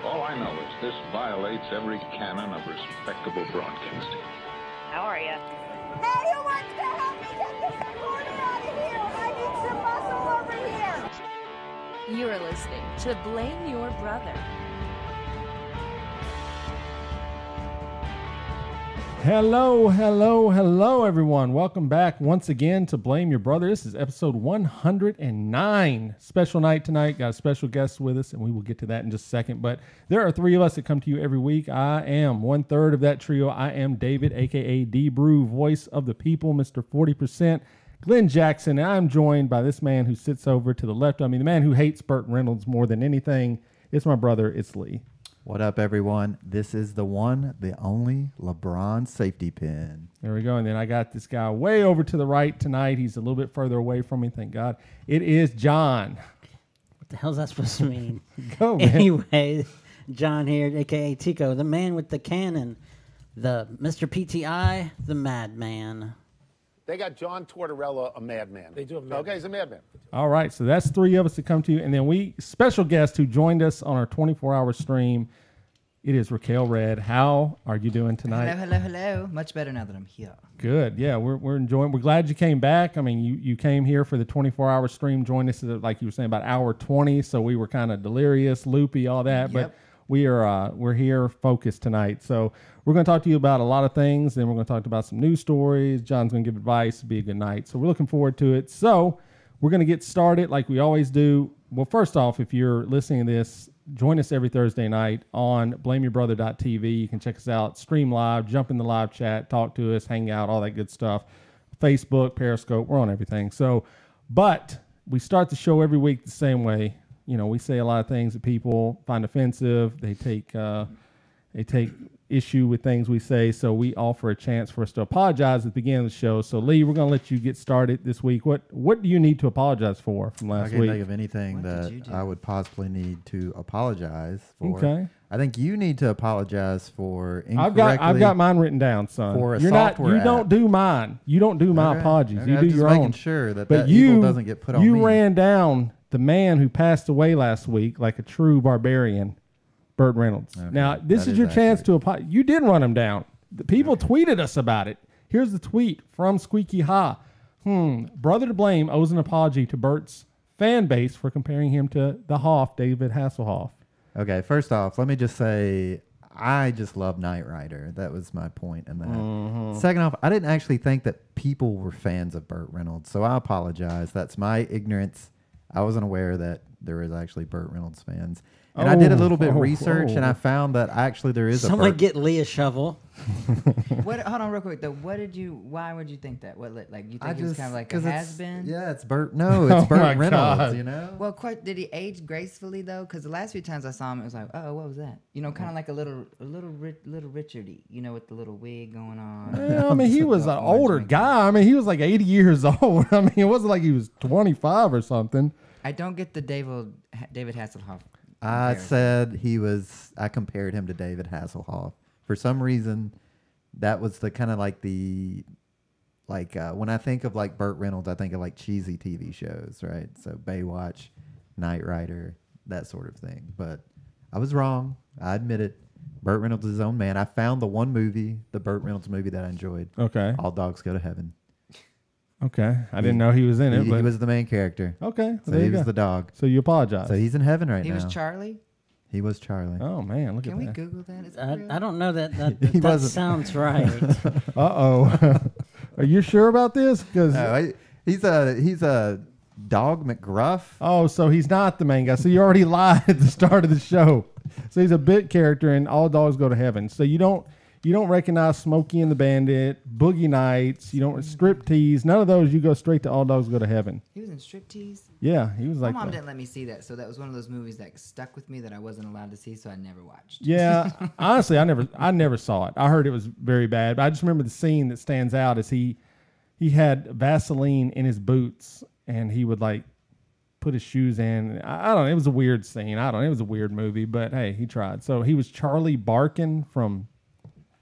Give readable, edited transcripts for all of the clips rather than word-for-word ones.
All I know is this violates every canon of respectable broadcasting. How are you? Hey, who wants to help me get this recorder out of here? I need some muscle over here. You are listening to Blame Your Brother. Hello, everyone. Welcome back once again to Blame Your Brother. This is episode 109. Special night tonight. Got a special guest with us, and we will get to that in just a second. But there are three of us that come to you every week. I am one third of that trio. I am David, a.k.a. D-Brew, voice of the people, Mr. 40%, Glenn Jackson. And I'm joined by this man who sits over to the left of me, the man who hates Burt Reynolds more than anything. It's my brother. It's Lee. What up, everyone? This is the one, the only LeBron safety pin. There we go. And then I got this guy way over to the right tonight. He's a little bit further away from me, thank God. It is John. What the hell's that supposed to mean? Go, man. Anyway, John here, a.k.a. Tico, the man with the cannon, the Mr. PTI, the madman. They got John Tortorella, a madman. They do have a madman. Okay, he's a madman. All right, so that's three of us that come to you. And then special guest who joined us on our 24-hour stream. It is Raquel Redd. How are you doing tonight? Hello. Much better now that I'm here. Good. Yeah, we're enjoying. We're glad you came back. I mean, you came here for the 24-hour stream, joined us at, like you were saying, about hour 20. So we were kind of delirious, loopy, all that. Yep. But we're here focused tonight. So we're going to talk to you about a lot of things. Then we're going to talk about some news stories. John's going to give advice. It'll be a good night. So we're looking forward to it. So we're going to get started like we always do. Well, first off, if you're listening to this, join us every Thursday night on blameyourbrother.tv. You can check us out, stream live, jump in the live chat, talk to us, hang out, all that good stuff. Facebook, Periscope, we're on everything. So, but we start the show every week the same way. You know, we say a lot of things that people find offensive. They take issue with things we say, so we offer a chance for us to apologize at the beginning of the show. So, Lee, we're going to let you get started this week. What do you need to apologize for from last week? I can't think of anything that I would possibly need to apologize for. Okay. I think you need to apologize for incorrectly. I've got mine written down, son. For a You software don't app. do mine. You don't do my apologies. Okay, You I'm do just your making own. sure that But evil doesn't get put on me. You ran down the man who passed away last week like a true barbarian, Burt Reynolds. Okay, Now, this is your chance to apologize. You did run him down. The people tweeted us about it. Here's the tweet from Squeaky Ha. Brother to blame owes an apology to Burt's fan base for comparing him to the Hoff, David Hasselhoff. Okay, first off, let me just say I just love Knight Rider. That was my point in that. Mm-hmm. Second off, I didn't actually think that people were fans of Burt Reynolds, so I apologize. That's my ignorance. I wasn't aware that there was actually Burt Reynolds fans. And I did a little bit of research, and I found that actually there is Someone get Lee a shovel. Hold on real quick though. Why would you think that? You think he was kind of like a has-been? Yeah, it's Burt. No, it's Burt Reynolds. God. You know. Well, did he age gracefully though? Because the last few times I saw him, it was like, oh, what was that? You know, kind of like a little Richardy. You know, with the little wig going on. Well, I mean, he was an older guy. I mean, he was like 80 years old. I mean, it wasn't like he was 25 or something. I don't get the David Hasselhoff. I said I compared him to David Hasselhoff. For some reason, that was the kind of like when I think of like Burt Reynolds, I think of like cheesy TV shows, right? So Baywatch, Knight Rider, that sort of thing. But I was wrong. I admit it. Burt Reynolds is his own man. I found the one movie, the Burt Reynolds movie that I enjoyed. Okay. All Dogs Go to Heaven. Okay. I didn't know he was in it. He was the main character. Okay. So he was the dog. So you apologize. So he's in heaven right now. He was Charlie? He was Charlie. Oh, man. Look Can at that. we Google that? Is that real? I don't know that He that wasn't. sounds right. Uh-oh. Are you sure about this? Because He's a dog McGruff. Oh, so he's not the main guy. So you already lied at the start of the show. So he's a bit character in All Dogs Go to Heaven. So you don't recognize Smokey and the Bandit, Boogie Nights, you don't Striptease, none of those. You go straight to All Dogs Go to Heaven. He was in Striptease? Yeah, he was like My mom didn't let me see that, so that was one of those movies that stuck with me that I wasn't allowed to see, so I never watched. Yeah, honestly, I never saw it. I heard it was very bad, but I just remember the scene that stands out is he had Vaseline in his boots, and he would like put his shoes in. I don't know. It was a weird scene. I don't know. It was a weird movie, but hey, he tried. So he was Charlie Barkin from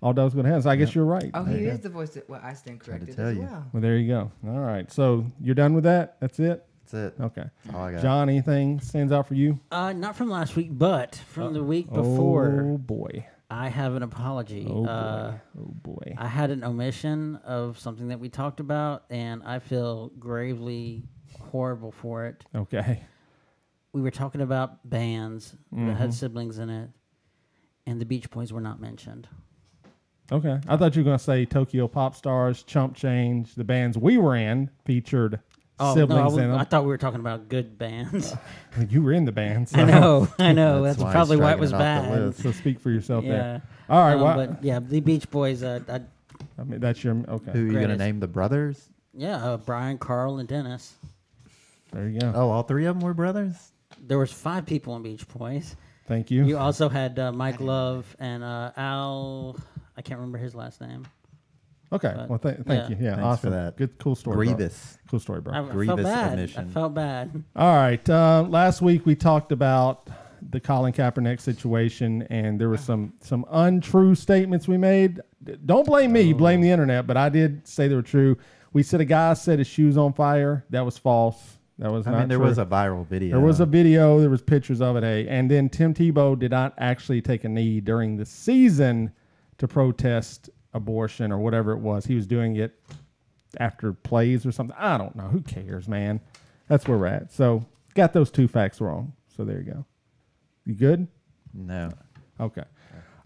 All Dogs Go to Heaven. So I guess you're right. Oh, he is the voice that I stand corrected as well. Well, there you go. All right. So you're done with that? That's it? That's it. Okay. That's all I got. John, anything stands out for you? Not from last week, but from the week before. Oh boy. I have an apology. Oh boy. Oh boy. I had an omission of something that we talked about, and I feel gravely horrible for it. Okay. We were talking about bands that had siblings in it, and the Beach Boys were not mentioned. Okay. I thought you were going to say Tokyo Pop Stars, Chump Change, the bands we were in featured siblings in them. I thought we were talking about good bands. You were in the band. So. I know. That's why probably he's why it was striking it off the bad. list. So speak for yourself Yeah. there. All right. But yeah, the Beach Boys. I mean, that's your okay. Who are you going to Greatest. name the brothers? Brian, Carl, and Dennis. There you go. Oh, all three of them were brothers? There was 5 people in Beach Boys. Thank you. You also had Mike Love and Al. I can't remember his last name. Okay. But, Thank yeah. you. Yeah. Thanks awesome. for that. Good. Cool story. Grievous. Bro. Cool story, bro. I felt Grievous bad. omission. I felt bad. All right. Last week we talked about the Colin Kaepernick situation, and there were some untrue statements we made. Don't blame me. Blame the internet. But I did say they were true. We said a guy set his shoes on fire. That was false. That was not there true. was a viral video. There was a video. There was pictures of it. Hey, and then Tim Tebow did not actually take a knee during the season to protest abortion or whatever it was. He was doing it after plays or something. I don't know. Who cares, man? That's where we're at. So got those 2 facts wrong. So there you go. You good? No. Okay.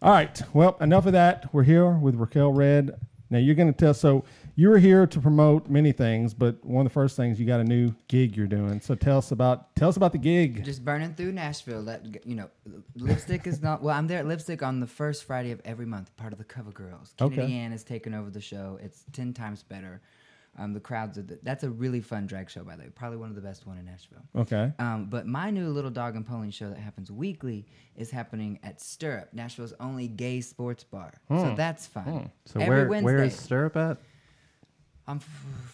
All right. Well, enough of that. We're here with Raquel Redd. Now you're going to tell. So you're here to promote many things, but one of the first things, you got a new gig you're doing. So tell us about the gig. Just burning through Nashville. Lipstick is not. Well, I'm there at Lipstick on the first Friday of every month. Part of the Cover Girls. Okay. Kennedy Ann has taken over the show. It's 10 times better. The crowds are. That's a really fun drag show, by the way. Probably one of the best one in Nashville. Okay. But my new little dog and pony show that happens weekly is happening at Stirrup, Nashville's only gay sports bar. So that's fun. So Every where Wednesday. is Stirrup at? On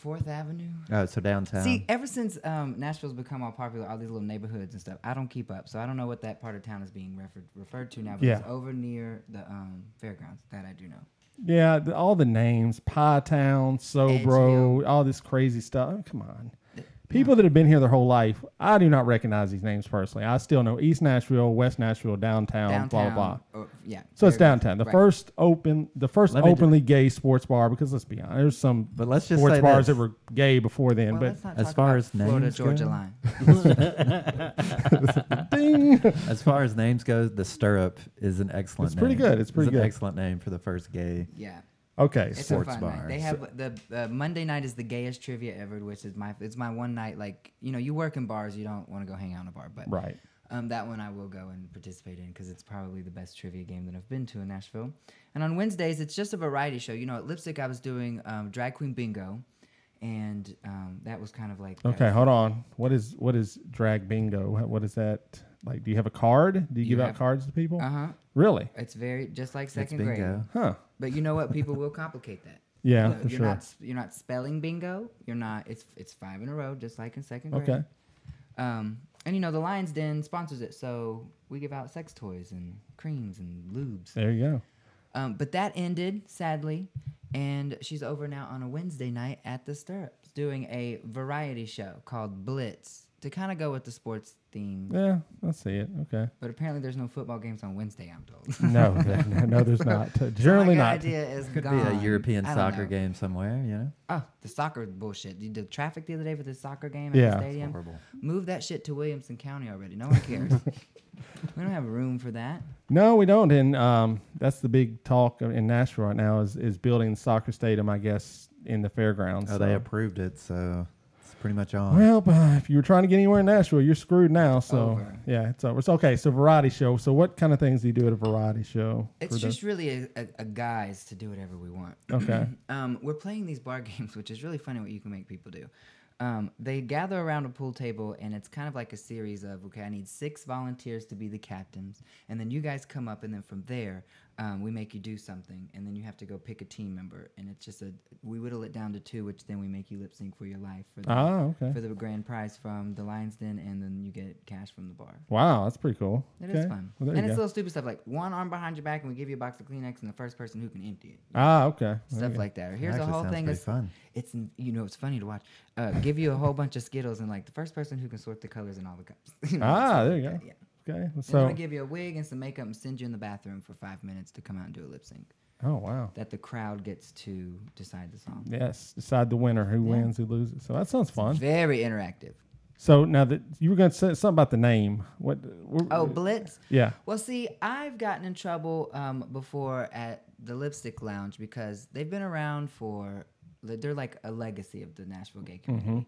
4th Avenue. Oh, so downtown. See, ever since Nashville's become all popular, all these little neighborhoods and stuff, I don't keep up. So I don't know what that part of town is being referred to now. But Yeah. it's over near the fairgrounds. That I do know. Yeah, all the names, Pie Town, Sobro, all this crazy stuff. Oh, come on. People that have been here their whole life, I do not recognize these names personally. I still know East Nashville, West Nashville, downtown, blah, blah, blah. Yeah. So it's fairgrounds, downtown. The right. first Let me openly gay sports bar, because let's be honest, there's some But let's just sports say bars this. that were gay before then. Well, but let's not as talk far about as Florida names Georgia go- line. ding. As far as names go, the Stirrup is an excellent It's name. pretty good. It's pretty an good. excellent name for the first gay. Yeah. Okay. It's sports a fun bar. night. They have the Monday night is the gayest trivia ever, which is my one night. Like, you work in bars, you don't want to go hang out in a bar, but Right. that one I will go and participate in because it's probably the best trivia game that I've been to in Nashville. And on Wednesdays, it's just a variety show. At Lipstick, I was doing drag queen bingo, and that was kind of like Okay, hold on. What is drag bingo? What is that? Like, do you have a card? Do you give out cards to people? Really? It's very just like It's second grade. bingo. Huh. But you know what? People will complicate that. Yeah, for you're sure. You're not spelling bingo. You're not. It's 5 in a row, just like in second grade. Okay. And the Lions Den sponsors it, so we give out sex toys and creams and lubes. There you But that ended sadly, and she's over now on a Wednesday night at the Stirrups doing a variety show called Blitz to kind of go with the sports theme. go. Yeah, I see it. Okay. But apparently, there's no football games on Wednesday. I'm told. No, no, there's not. Generally My not. idea is Could gone. be a European I don't soccer know. game somewhere, Oh, the soccer bullshit. The traffic the other day for the soccer game at Yeah. the stadium. Horrible. Move that shit to Williamson County already. No one cares. We don't have room for that. No, we don't. And that's the big talk in Nashville right now is building the soccer stadium, I guess, in the fairgrounds. Oh, so. they approved it, so it's pretty much on. Well, if you were trying to get anywhere in Nashville, you're screwed now. So over. yeah, it's over. It's okay. So variety show. So what kind of things do you do at a variety show? It's just really a guise to do whatever we want. Okay. We're playing these bar games, which is really funny what you can make people do. They gather around a pool table, and it's kind of like a series of, okay, I need 6 volunteers to be the captains, and then you guys come up, and then from there, we make you do something, and then you have to go pick a team member, and it's just we whittle it down to 2, which then we make you lip sync for your life for the grand prize from the Lions Den, and then you get cash from the bar. Wow, that's pretty cool. It Okay. is fun. Well, there And you it's go. little stupid stuff like one arm behind your back, and we give you a box of Kleenex, and the first person who can empty it. Okay. There Stuff you go. like that. Or here's Actually the whole sounds thing pretty is fun. it's it's funny to watch. give you a whole bunch of Skittles and like the first person who can sort the colors in all the cups. You know, There you like go. that, Okay. yeah. They're So, gonna give you a wig and some makeup and send you in the bathroom for 5 minutes to come out and do a lip sync. oh wow. That the crowd gets to decide the song. Yes, decide the winner, who wins, who loses. So that sounds fun. Very interactive. So now that you were going to say something about the name, Oh, Blitz? Yeah. Well, see, I've gotten in trouble before at the Lipstick Lounge because they've been around they're like a legacy of the Nashville gay community.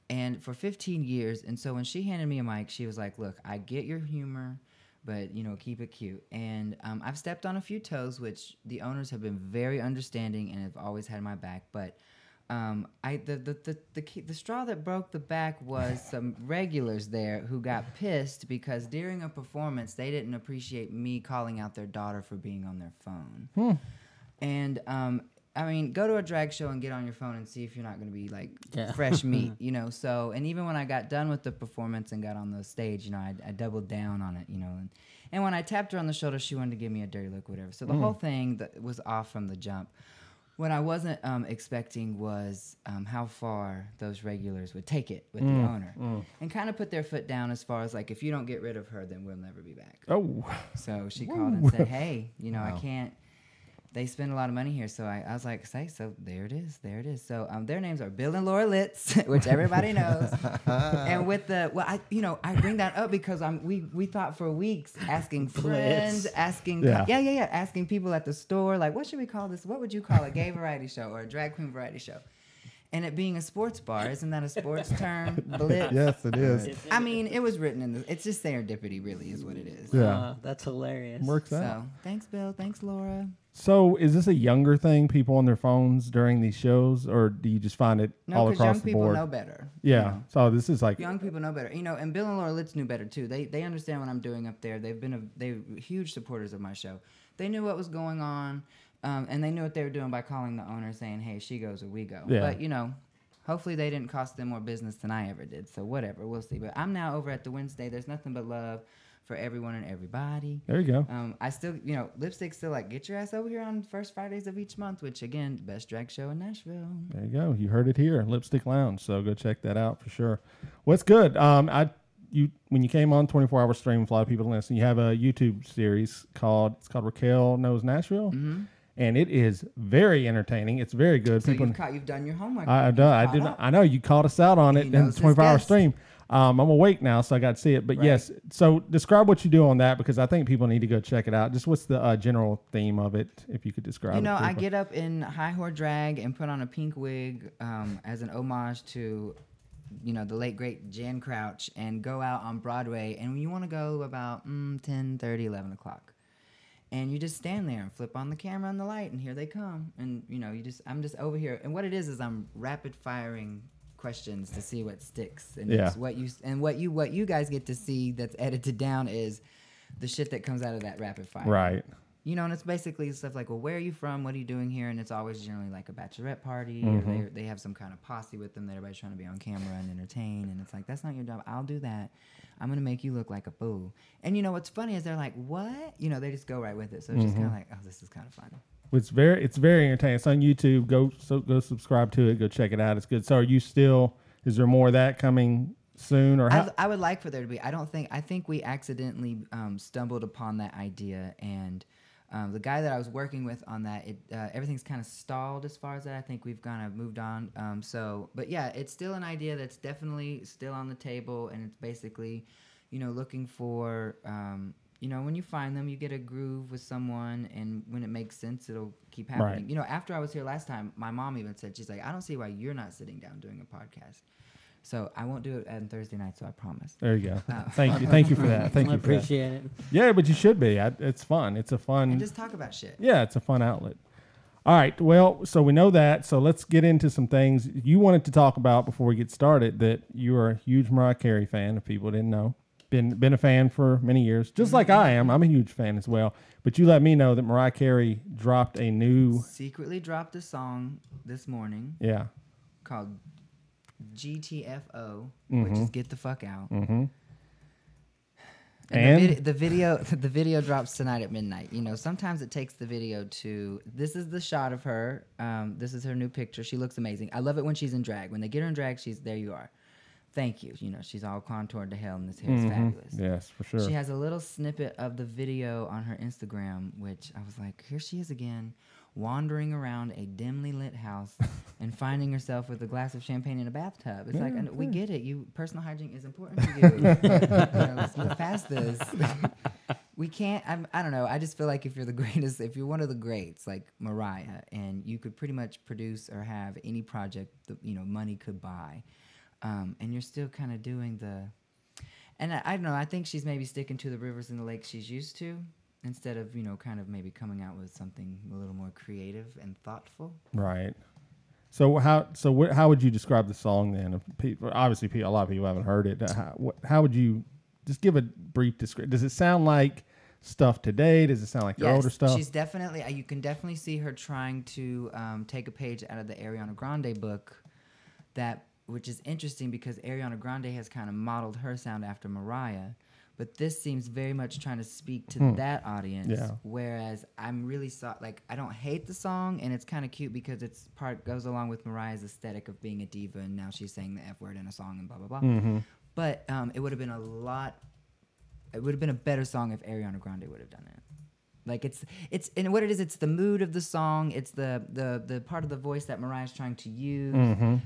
And for 15 years. And so when she handed me a mic, she was like, look, I get your humor, but, you know, keep it cute. And I've stepped on a few toes, which the owners have been very understanding and have always had my back. But the straw that broke the back was some regulars there who got pissed because during a performance they didn't appreciate me calling out their daughter for being on their phone. And I mean, go to a drag show and get on your phone and see if you're not going to be like fresh meat, you know. So, and even when I got done with the performance and got on the stage, you know, I doubled down on it, you know. And when I tapped her on the shoulder, she wanted to give me a dirty look, whatever. So the whole thing that was off from the jump. What I wasn't expecting was how far those regulars would take it with the owner and kind of put their foot down as far as like, if you don't get rid of her, then we'll never be back. Oh. So she called and said, hey, you know, I can't. They spend a lot of money here. So I was like, so there it is. So their names are Bill and Laura Litz, which everybody knows. And with I bring that up because we thought for weeks asking friends, asking asking people at the store, like, what should we call this? What would you call a gay variety show or a drag queen variety show? And it being a sports bar, isn't that a sports term? Blitz. Yes, it is. I mean, it was written in it's just serendipity, really, is what it is. Yeah. That's hilarious. Works out. So thanks, Bill. Thanks, Laura. So is this a younger thing, people on their phones during these shows, or do you just find it all across the board? No, because young people know better. Yeah. You know? So this is like Young people know better. You know, and Bill and Laura Litz knew better too. They understand what I'm doing up there. They're huge supporters of my show. They knew what was going on, and they knew what they were doing by calling the owner saying, hey, she goes or we go. Yeah. But, you know, hopefully they didn't cost them more business than I ever did. So whatever, we'll see. But I'm now over at the Wednesday. There's nothing but love for everyone and everybody. There you go. I still, you know, Lipstick's still like, get your ass over here on the first Fridays of each month, which again, best drag show in Nashville. There you go. You heard it here, Lipstick Lounge. So go check that out for sure. What's good? When you came on 24-hour stream, a lot of people listen. You have a YouTube series called Raquel Knows Nashville. Mm-hmm. And it is very entertaining. It's very good. So you've done your homework. I've done. I know you called us out on it in the 24-hour stream. I'm awake now, so I got to see it. But right. yes, so describe what you do on that because I think people need to go check it out. Just what's the general theme of it, if you could describe it. You know, I get up in high whore drag and put on a pink wig as an homage to, you know, the late, great Jan Crouch and go out on Broadway. And you want to go about 10:30, 11 o'clock. And you just stand there and flip on the camera and the light, and here they come. And, you know, I'm just over here. And what it is I'm rapid firing questions to see what sticks. And what you guys get to see that's edited down is the shit that comes out of that rapid fire. Right. You know, and it's basically stuff like, well, where are you from? What are you doing here? And it's always generally like a bachelorette party, or they have some kind of posse with them that everybody's trying to be on camera and entertain. And it's like, that's not your job. I'll do that. I'm going to make you look like a fool. And, you know, what's funny is they're like, what? You know, they just go right with it. So it's just kind of like, oh, this is kind of fun. It's very entertaining. It's on YouTube. Go subscribe to it. Go check it out. It's good. So is there more of that coming soon? Or I would like for there to be. I think we accidentally stumbled upon that idea, and the guy that I was working with on that, everything's kind of stalled as far as that. I think we've kind of moved on. But yeah, it's still an idea that's definitely still on the table, and it's basically, you know, looking for, you know, when you find them, you get a groove with someone, and when it makes sense, it'll keep happening. Right. You know, after I was here last time, my mom even said, she's like, I don't see why you're not sitting down doing a podcast. So I won't do it on Thursday night, so I promise. There you go. Thank you for that. I appreciate it. Yeah, but you should be. It's fun. It's a fun. And just talk about shit. Yeah, it's a fun outlet. All right. Well, so we know that. So let's get into some things you wanted to talk about before we get started. That you are a huge Mariah Carey fan. If people didn't know, been a fan for many years, just like I am. I'm a huge fan as well. But you let me know that Mariah Carey secretly dropped a song this morning. Yeah. Called GTFO, which is Get the Fuck Out. Mm-hmm. And the video drops tonight at midnight. You know, sometimes it takes the video to. This is the shot of her. This is her new picture. She looks amazing. I love it when she's in drag. When they get her in drag, there you are. Thank you. You know, she's all contoured to hell, and this hair is fabulous. Yes, for sure. She has a little snippet of the video on her Instagram, which I was like, here she is again, wandering around a dimly lit house and finding herself with a glass of champagne in a bathtub. It's like, we get it. Personal hygiene is important to you. You know, let's move past this. We can't, I don't know. I just feel like if you're the greatest, if you're one of the greats, like Mariah, and you could pretty much produce or have any project that, you know, money could buy, and you're still kind of doing and I don't know, I think she's maybe sticking to the rivers and the lakes she's used to, instead of, you know, kind of maybe coming out with something a little more creative and thoughtful. Right. So how would you describe the song then? Obviously, a lot of people haven't heard it. How would you just give a brief description? Does it sound like stuff today? Does it sound like your older stuff? She's definitely. You can definitely see her trying to take a page out of the Ariana Grande book, which is interesting because Ariana Grande has kind of modeled her sound after Mariah. But this seems very much trying to speak to that audience, whereas I'm really I don't hate the song, and it's kind of cute because it's goes along with Mariah's aesthetic of being a diva, and now she's saying the F word in a song and blah blah blah. But it would have been a better song if Ariana Grande would have done it. Like it's and what it is, it's the mood of the song, it's the part of the voice that Mariah's trying to use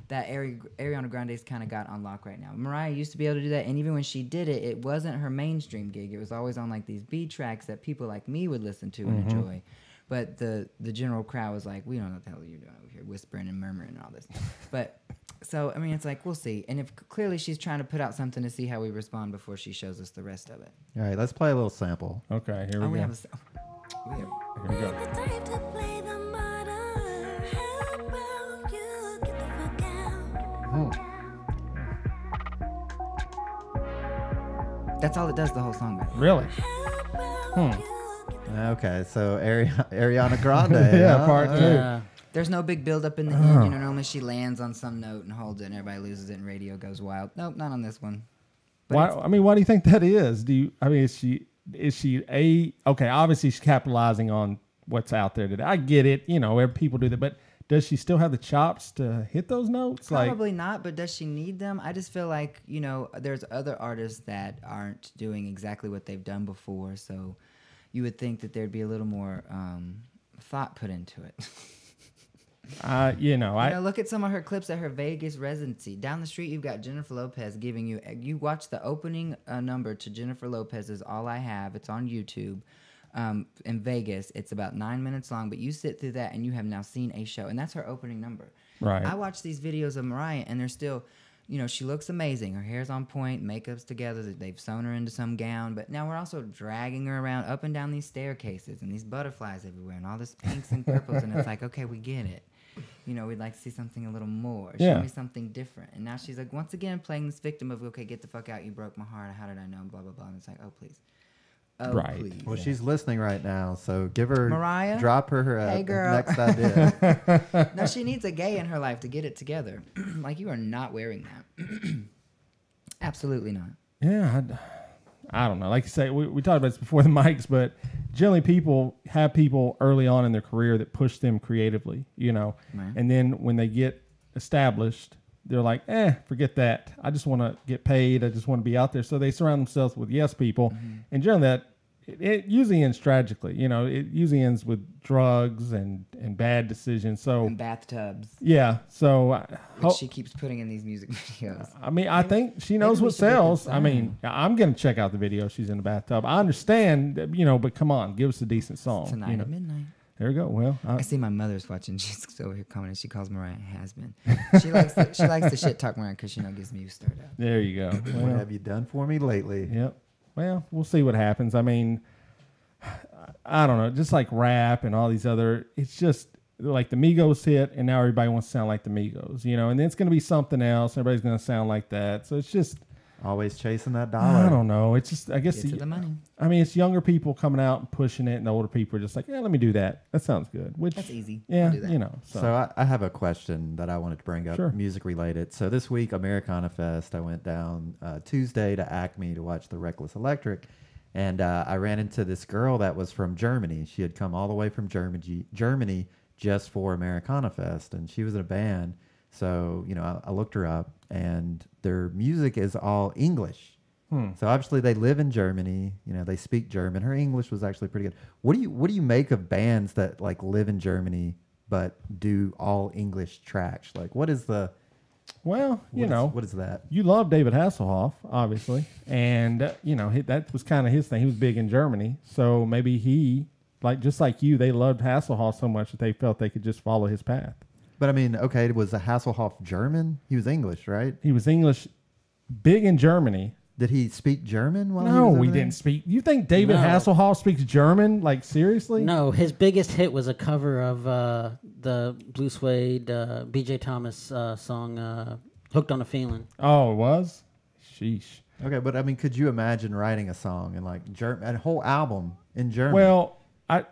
that Ariana Grande's kind of got on lock right now. Mariah used to be able to do that, and even when she did it, it wasn't her mainstream gig. It was always on like these B tracks that people like me would listen to and enjoy. But the general crowd was like, we don't know what the hell you're doing over here, whispering and murmuring and all this. But so I mean, it's like we'll see. And if clearly she's trying to put out something to see how we respond before she shows us the rest of it. All right, let's play a little sample. Okay, here we go. Here we go. That's all it does the whole song. Right? Really? Okay, so Ariana Grande. Yeah, part two. There's no big build up in the end. You know, normally she lands on some note and holds it, and everybody loses it, and radio goes wild. Nope, not on this one. But why do you think that is? Is she okay? Obviously, she's capitalizing on what's out there today. I get it. You know, people do that, but does she still have the chops to hit those notes? Probably not, but does she need them? I just feel like, you know, there's other artists that aren't doing exactly what they've done before, so you would think that there'd be a little more thought put into it. Look at some of her clips at her Vegas residency. Down the street, you've got Jennifer Lopez giving you watch the opening number to Jennifer Lopez's All I Have. It's on YouTube. In Vegas, it's about 9 minutes long, but you sit through that and you have now seen a show, and that's her opening number. Right. I watch these videos of Mariah, and they're still, you know, she looks amazing. Her hair's on point, makeup's together. They've sewn her into some gown, but now we're also dragging her around up and down these staircases and these butterflies everywhere and all this pinks and purples, and it's like, okay, we get it. You know, we'd like to see something a little more. Show me something different. And now she's like, once again, playing this victim of, okay, get the fuck out. You broke my heart. How did I know? Blah, blah, blah. And it's like, oh, please. Oh, right. Please. Well, she's listening right now, so give her Mariah. Drop her Hey, girl. next idea. No, she needs a gay in her life to get it together. Like, you are not wearing that. Absolutely not. Yeah, I don't know. Like you say, we talked about this before the mics, but generally people early on in their career that push them creatively, you know, right. And then when they get established, they're like, forget that. I just want to get paid. I just want to be out there. So they surround themselves with yes people. And generally that, it usually ends tragically. You know, it usually ends with drugs and bad decisions. So and bathtubs. Yeah. So which she keeps putting in these music videos. I mean, I think she knows what sells. I mean, I'm going to check out the video. She's in the bathtub. I understand, you know, but come on, give us a decent song. Tonight at midnight. There we go. Well, I see my mother's watching. She's over here commenting. She calls Mariah has-been. She likes to shit talk Mariah because she gets me stirred up. There you go. What have you done for me lately? Yep. Well, we'll see what happens. I mean, I don't know. Just like rap and all these other, it's just like the Migos hit, and now everybody wants to sound like the Migos, you know. And then it's going to be something else. Everybody's going to sound like that. So it's just always chasing that dollar. I don't know. It's just, I guess, get to the money. I mean, it's younger people coming out and pushing it, and the older people are just like, let me do that. That sounds good. Which that's easy. Yeah, do that. you know. So I have a question that I wanted to bring up, Sure. music related. So this week, Americana Fest, I went down Tuesday to Acme to watch the Reckless Electric, And I ran into this girl that was from Germany. She had come all the way from Germany just for Americana Fest, and she was in a band. So, you know, I looked her up, and their music is all English. So obviously they live in Germany. You know, they speak German. Her English was actually pretty good. What do you make of bands that like live in Germany but do all English tracks? Like, what is the... Well, what is that? You love David Hasselhoff, obviously, and you know that was kind of his thing. He was big in Germany, so maybe he, just like you, they loved Hasselhoff so much that they felt they could just follow his path. But I mean, okay, was the Hasselhoff German? He was English, right? He was English, big in Germany. Did he speak German? No, he didn't speak. You think David Hasselhoff speaks German? Like, seriously? No, his biggest hit was a cover of the Blue Suede B.J. Thomas song, Hooked on a Feeling. Oh, it was? Sheesh. Okay, but I mean, could you imagine writing a song in like a whole album in German? Well,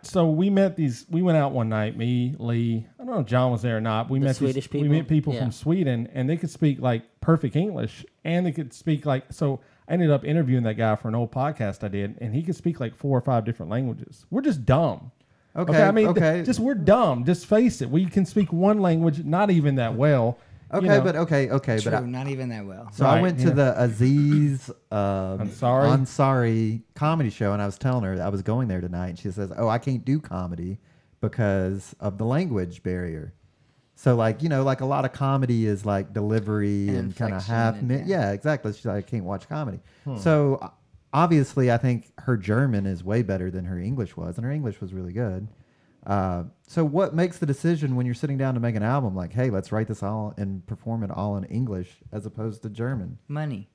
so we went out one night, me, Lee, I don't know if John was there or not. We met Swedish people? We met people from Sweden, and they could speak like perfect English, and they could speak so I ended up interviewing that guy for an old podcast I did, and he could speak like 4 or 5 different languages. We're just dumb. Okay. I mean, okay. We're dumb. Just face it. We can speak one language, not even that well. Okay, you know. but okay. True, but not even that well. So I went to the Aziz Ansari comedy show, and I was telling her I was going there tonight, and she says, "Oh, I can't do comedy because of the language barrier." So, like, you know, like a lot of comedy is like delivery and kind of yeah, exactly. She's like, I can't watch comedy. So obviously, I think her German is way better than her English was, and her English was really good. So what makes the decision when you're sitting down to make an album, like, hey, let's write this all and perform it all in English as opposed to German? Money.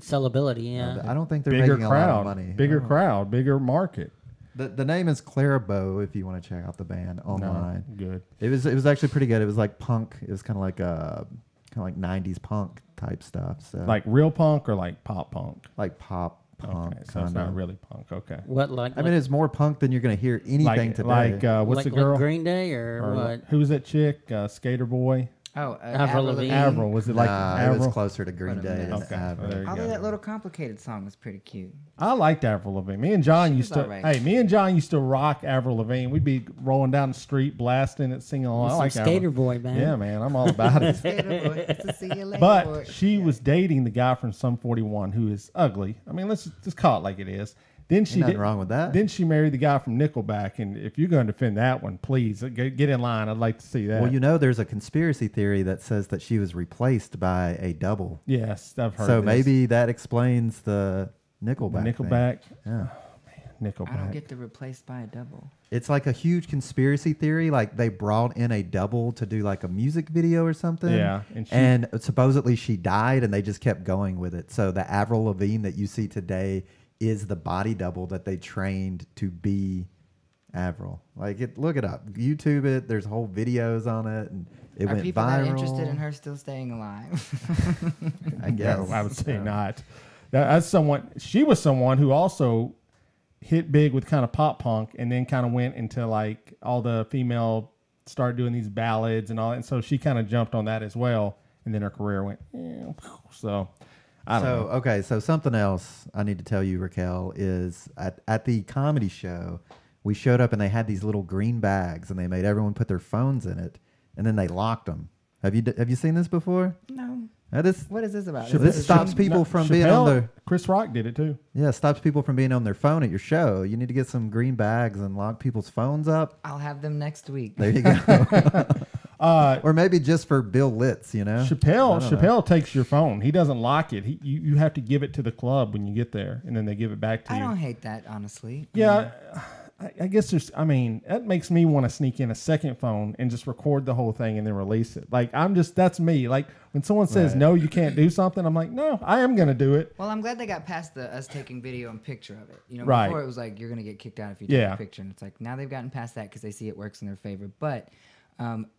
Sellability, yeah. I don't think they're Bigger making crowd, a lot of money. Bigger crowd, bigger market. The name is Clarabow if you want to check out the band online. No, good. It was actually pretty good. It was like punk. It was kind of like 90s punk type stuff. So Like real punk or like pop punk? like pop punk. Okay, so it's not really punk. Okay. What, like? I mean, it's more punk than you're going to hear anything today. What's the like girl? Green Day or what? Who was that chick? Skater boy? Oh, Avril Lavigne. Avril. Was it like Nah, it Avril? was closer to Green Day than Okay. Avril. There you Although go. that little complicated song was pretty cute. I liked Avril Lavigne. Me and John used to. alright. Hey, me and John used to rock Avril Lavigne. We'd be rolling down the street, blasting it, singing along. I Some like skater Avril. boy, man. Yeah, man, I'm all about it. But she was dating the guy from Sum 41 who is ugly. I mean, let's just call it like it is. Then she nothing wrong with that. Then she married the guy from Nickelback, and if you're going to defend that one, please get in line. I'd like to see that. Well, you know, there's a conspiracy theory that says that she was replaced by a double. Yes, I've heard. So this. maybe that explains the Nickelback. The Nickelback. thing. Yeah. Nickelback. I don't get the replaced by a double. It's like a huge conspiracy theory. Like they brought in a double to do like a music video or something. Yeah, and supposedly she died, and they just kept going with it. So the Avril Lavigne that you see today is the body double that they trained to be Avril. Look it up, YouTube it. There's whole videos on it, and it Are went people viral. that interested in her still staying alive? I guess. No, I would say not. That's someone. She was someone who also hit big with kind of pop punk, and then kind of went into like all the female started doing these ballads and all that. And so she kind of jumped on that as well, and then her career went. So I don't know. Okay, so something else I need to tell you, Raquel, is at the comedy show, we showed up and they had these little green bags, and they made everyone put their phones in it, and then they locked them. Have you seen this before? No. This What is this about? This stops people from being on their. Chris Rock did it too. Yeah, stops people from being on their phone at your show. You need to get some green bags and lock people's phones up. I'll have them next week. There you go. Or maybe just for Bill Litz, you know. Chappelle takes your phone. He doesn't lock it. You have to give it to the club when you get there, and then they give it back to you. I don't hate that, honestly. Yeah, I guess that makes me want to sneak in a second phone and just record the whole thing and then release it. That's me. Like when someone says, no, you can't do something, I'm like, no, I am going to do it. Well, I'm glad they got past us taking video and picture of it. You know, Right. before it was like, you're going to get kicked out if you take a picture. And it's like, now they've gotten past that because they see it works in their favor. But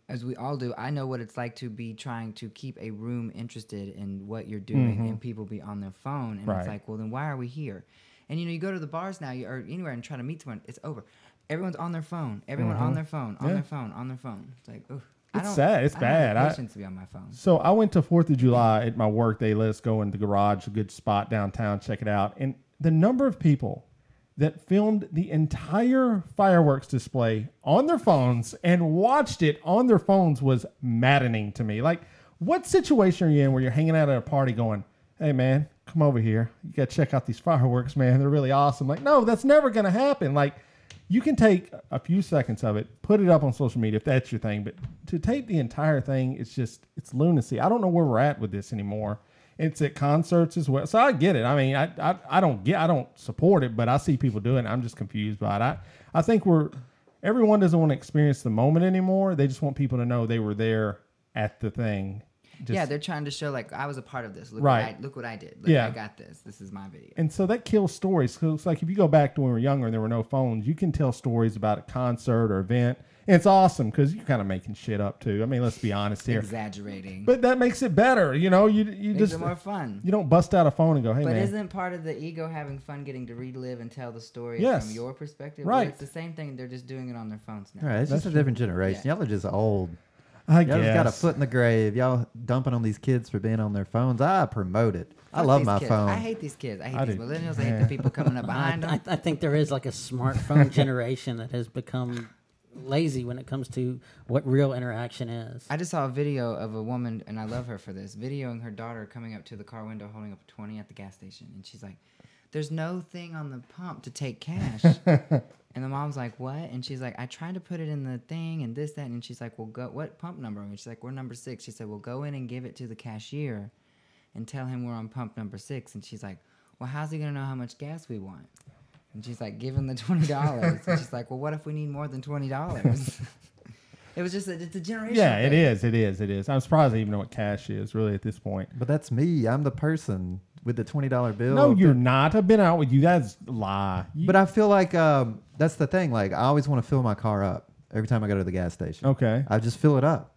as we all do, I know what it's like to be trying to keep a room interested in what you're doing and people be on their phone. And it's like, well, then why are we here? And, you go to the bars now or anywhere and try to meet someone. It's over. Everyone's on their phone. Everyone on their phone, on their phone, on their phone. It's like, oof. It's sad. It's bad. I don't have patience to be on my phone. So I went to 4th of July at my work. They let us go in the garage, a good spot downtown, check it out. And the number of people that filmed the entire fireworks display on their phones and watched it on their phones was maddening to me. Like, what situation are you in where you're hanging out at a party going, hey, man, come over here. You got to check out these fireworks, man. They're really awesome. Like, no, that's never going to happen. Like, you can take a few seconds of it, put it up on social media if that's your thing. But to tape the entire thing, it's lunacy. I don't know where we're at with this anymore. It's at concerts as well. So I get it. I mean, I don't support it, but I see people doing it. I'm just confused by it. I think everyone doesn't want to experience the moment anymore. They just want people to know they were there at the thing. Yeah, they're trying to show, like, I was a part of this. Look what I did. Look, yeah. I got this. This is my video. And so that kills stories. Because it's like if you go back to when we were younger and there were no phones, you can tell stories about a concert or event. And it's awesome because you're kind of making shit up too. I mean, let's be honest here. Exaggerating. But that makes it better. You know, you makes just it more fun. You don't bust out a phone and go, hey, but man. But isn't part of the ego having fun getting to relive and tell the story yes. from your perspective? Right. Well, it's the same thing. They're just doing it on their phones now. Right. It's just a different generation. Yeah. Y'all are just old. Y'all just got a foot in the grave. Y'all dumping on these kids for being on their phones. I promote it. I love my kids. phone. I hate these kids. I hate these millennials. I hate the people coming up behind them. I think there is like a smartphone generation that has become lazy when it comes to what real interaction is. I just saw a video of a woman, and I love her for this, videoing her daughter coming up to the car window holding up a 20 at the gas station. And she's like, there's no thing on the pump to take cash. And the mom's like, what? And she's like, I tried to put it in the thing and this, that. And she's like, well, go, what pump number? And she's like, we're number 6. She said, well, go in and give it to the cashier and tell him we're on pump number 6. And she's like, well, how's he going to know how much gas we want? And she's like, give him the $20. And she's like, well, what if we need more than $20? It was just, it's a generation. Yeah, thing. It is. I'm surprised I even know what cash is really at this point. But that's me. I'm the person with the $20 bill. No, you're not. I've been out with you. That's a lie. But I feel like that's the thing. Like, I always want to fill my car up every time I go to the gas station. Okay. I just fill it up.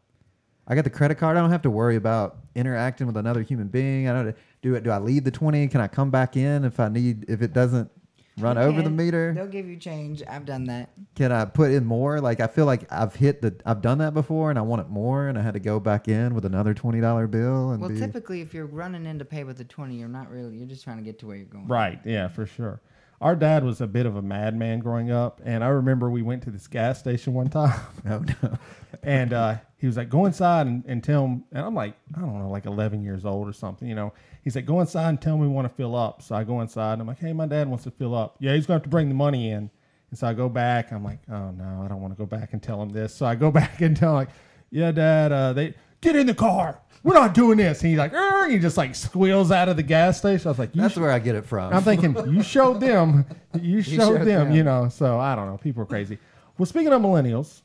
I got the credit card. I don't have to worry about interacting with another human being. I don't do I leave the 20? Can I come back in if it doesn't run over the meter? They'll give you change. I've done that. Can I put in more? Like, I feel like I've done that before and I want it more and I had to go back in with another $20 bill. And well, typically if you're running in to pay with the 20, you're just trying to get to where you're going. Right. Yeah, for sure. Our dad was a bit of a madman growing up, and I remember we went to this gas station one time. Oh, no. And he was like, go inside and tell him. And I'm like, I don't know, like 11 years old or something, you know. He's like, go inside and tell him we want to fill up. So I go inside, and I'm like, hey, my dad wants to fill up. Yeah, he's going to have to bring the money in. And so I go back. I'm like, oh, no, I don't want to go back and tell him this. So I go back and tell him, like, yeah, Dad, they get in the car. We're not doing this. And he's like, he just like squeals out of the gas station. I was like, that's where I get it from. I'm thinking, you showed them. You showed them, you know. So I don't know. People are crazy. Well, speaking of millennials,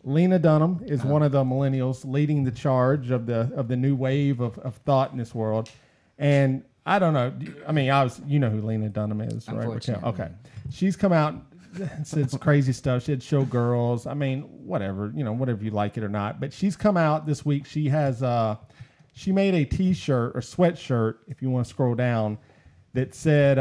Lena Dunham is one of the millennials leading the charge of the new wave of thought in this world. And I don't know. I mean, you know who Lena Dunham is, right? Raquel? Okay. She's come out and said some crazy stuff. She had showgirls. I mean, whatever you like it or not. But she's come out this week. She has she made a T-shirt or sweatshirt, if you want to scroll down, that said,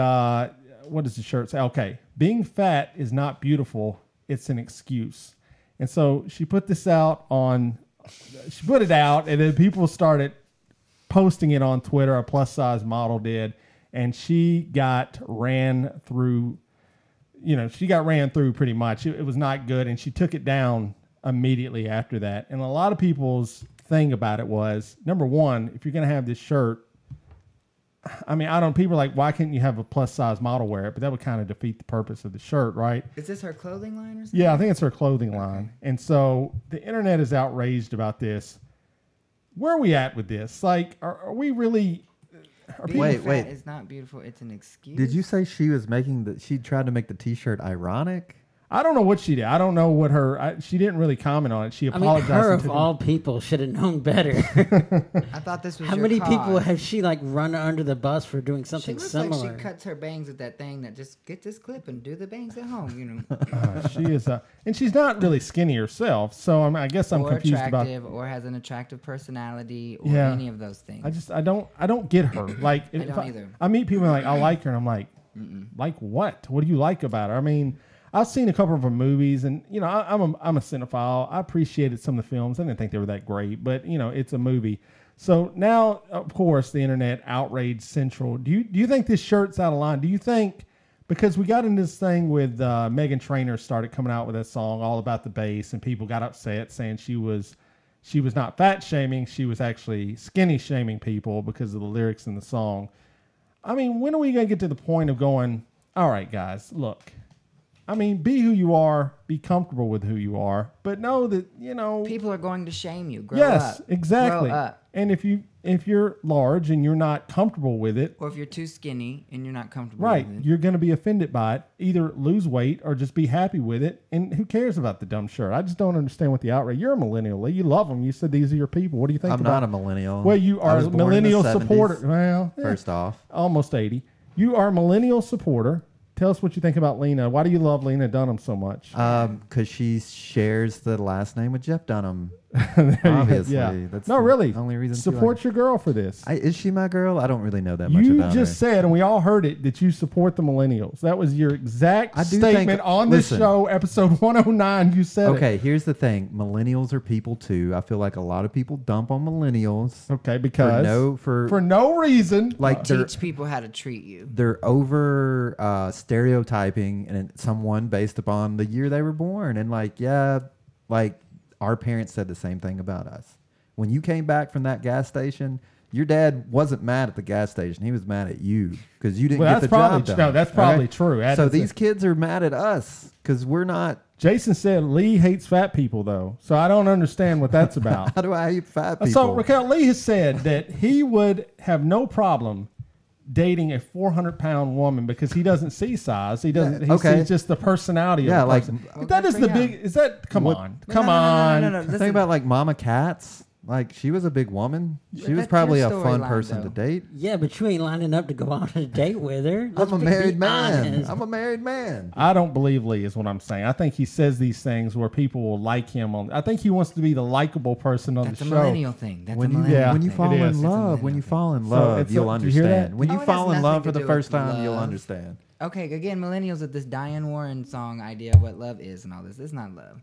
what does the shirt say? Okay, being fat is not beautiful. It's an excuse. And so she put this out she put it out, and then people started posting it on Twitter. A plus-size model did, and she got ran through. She got ran through pretty much. It was not good, and she took it down immediately after that. And a lot of people's thing about it was, number one, if you're going to have this shirt, I mean, people are like, why can't you have a plus-size model wear it? But that would kind of defeat the purpose of the shirt, right? Is this her clothing line or something? Yeah, I think it's her clothing line. And so the internet is outraged about this. Where are we at with this? Like, are we really... Wait. It's not beautiful. It's an excuse. Did you say she was she tried to make the T-shirt ironic? I don't know what she did. I don't know what she didn't really comment on it. She apologized. Her of all people should have known better. I thought this was How many people has she like run under the bus for doing something similar? Like she cuts her bangs with that thing that just get this clip and do the bangs at home, you know. She is and she's not really skinny herself, so I guess I'm confused about. Or has an attractive personality, or any of those things. I don't get her. Like I don't either. I meet people like, I like her, and I'm like, like what? What do you like about her? I mean, I've seen a couple of her movies, and I'm a cinephile. I appreciated some of the films. I didn't think they were that great, but it's a movie. So now, of course, the internet outrage central. Do you think this shirt's out of line? Do you think because we got into this thing with Meghan Trainor started coming out with that song all about the bass, and people got upset saying she was not fat shaming, she was actually skinny shaming people because of the lyrics in the song. I mean, when are we going to get to the point of going, all right, guys, look, I mean, be who you are, be comfortable with who you are, but know that, you know, People are going to shame you. Grow yes, up. exactly. Grow up. And if you're large and you're not comfortable with it, Or if you're too skinny and you're not comfortable right, with it. you're going to be offended by it. Either lose weight or just be happy with it. And who cares about the dumb shirt? I just don't understand what the outrage. You're a millennial, Lee. You love them. You said these are your people. What do you think I'm about? not a millennial. Well, you I are was a born in the millennial 70s, supporter. Well, First off, almost 80. You are a millennial supporter. Tell us what you think about Lena. Why do you love Lena Dunham so much? because she shares the last name with Jeff Dunham. There you go. Obviously, Yeah. that's No, the really. only reason. Support your girl for this. Is she my girl? I don't really know that much You about just her. said, and we all heard it, that you support the millennials. That was your exact I do statement think- on this listen. show, episode 109. You said Okay, here's the thing. Millennials are people too. I feel like a lot of people dump on millennials. it. Okay, because For no reason. like they're Teach people how to treat you. over stereotyping and someone based upon the year they were born. And like our parents said the same thing about us. When you came back from that gas station, your dad wasn't mad at the gas station. He was mad at you because you didn't Well, get the that's probably job done. no, that's probably Okay? true. That So is these it. kids are mad at us because we're not. Jason said Lee hates fat people, though. So I don't understand what that's about. How do I hate fat people? So Raquel, Lee has said that he would have no problem dating a 400-pound woman because he doesn't see size. He doesn't. Yeah, He okay. sees just the personality Yeah, of the like- person. Well, That good is for the him. big. Is that? Come What- on. No, Come no, no, no, on. no, no, no. Listen. Think about like Mama Katz. Like she was a big woman. She was That's probably your a fun storyline, person though. to date. Yeah, but you ain't lining up to go on a date with her. Let's I'm a be married man. honest. I'm a married man. I don't believe Lee is what I'm saying. I think he says these things where people will like him. I think he wants to be the likable person on That's the a show. millennial thing. That's When a you millennial Yeah, when you thing. fall it is. in It's a love, millennial when you thing. fall in So love, it's you'll a- do you hear that? understand. When No, you it fall has in love nothing for to the do first with time, you'll love. understand. Okay, again, millennials with this Diane Warren song idea of what love is and all this. It's not love.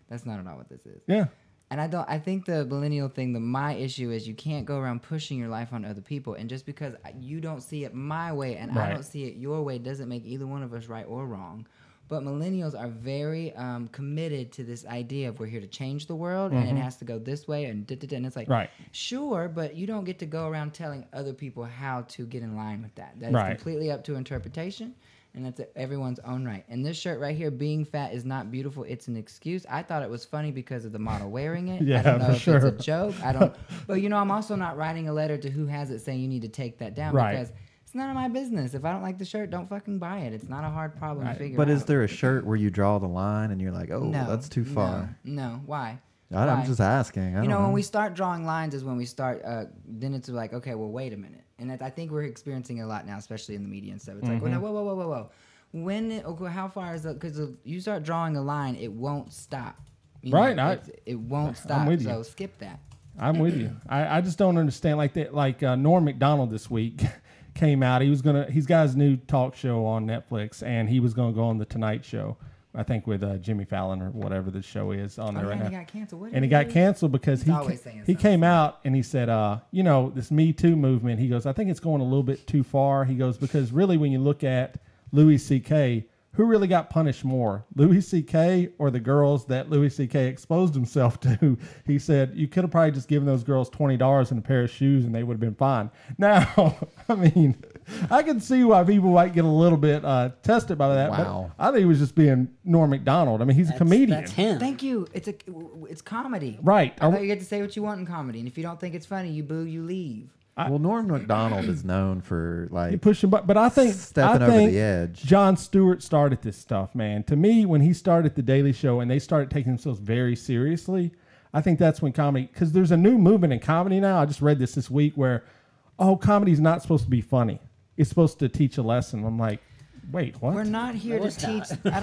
That's not at all what this is. Yeah. And I think the millennial thing, my issue is you can't go around pushing your life on other people. And just because you don't see it my way and I Right. don't see it your way doesn't make either one of us right or wrong. But millennials are very committed to this idea of we're here to change the world and it has to go this way and da-da-da. And it's like, Right. sure, but you don't get to go around telling other people how to get in line with that. That is Right. completely up to interpretation. And that's everyone's own right. And this shirt right here, being fat is not beautiful. It's an excuse. I thought it was funny because of the model wearing it. Yeah, I don't know for if sure. it's a joke. I don't. But I'm also not writing a letter to who has it saying you need to take that down Right. because it's none of my business. If I don't like the shirt, don't fucking buy it. It's not a hard problem to figure But out. is there a shirt where you draw the line and you're like, oh, No, that's too far? No. Why? I'm Why? just asking. I don't know. When we start drawing lines is when we start. Then it's like, okay, well, wait a minute. And I think we're experiencing it a lot now, especially in the media and stuff. It's like, well, no, whoa. How far is that? Because you start drawing a line, it won't stop. Right, It won't stop. with you. So skip that. I'm with you. I just don't understand like that. Like Norm Macdonald this week came out. He's got his new talk show on Netflix, and he was gonna go on the Tonight Show. I think with Jimmy Fallon or whatever the show is on there right and now. he got canceled. What And he did got do? canceled because He's always saying he something. came out and he said, this Me Too movement. He goes, I think it's going a little bit too far. He goes, because really when you look at Louis C.K., who really got punished more, Louis C.K. or the girls that Louis C.K. exposed himself to? He said, you could have probably just given those girls $20 and a pair of shoes and they would have been fine. Now, I mean, I can see why people might get a little bit tested by that. Wow. But I think he was just being Norm Macdonald. I mean, he's a comedian. That's him. Thank you. It's comedy. Right. I thought you get to say what you want in comedy, and if you don't think it's funny, you boo, you leave. Well, Norm Macdonald is known for He like pushed him, but I think stepping over the edge. Jon Stewart started this stuff, man. To me, when he started the Daily Show and they started taking themselves very seriously, I think that's when comedy. Because there's a new movement in comedy now. I just read this week where, comedy's not supposed to be funny. It's supposed to teach a lesson. I'm like, wait, what? We're not here No, to it's teach. not. I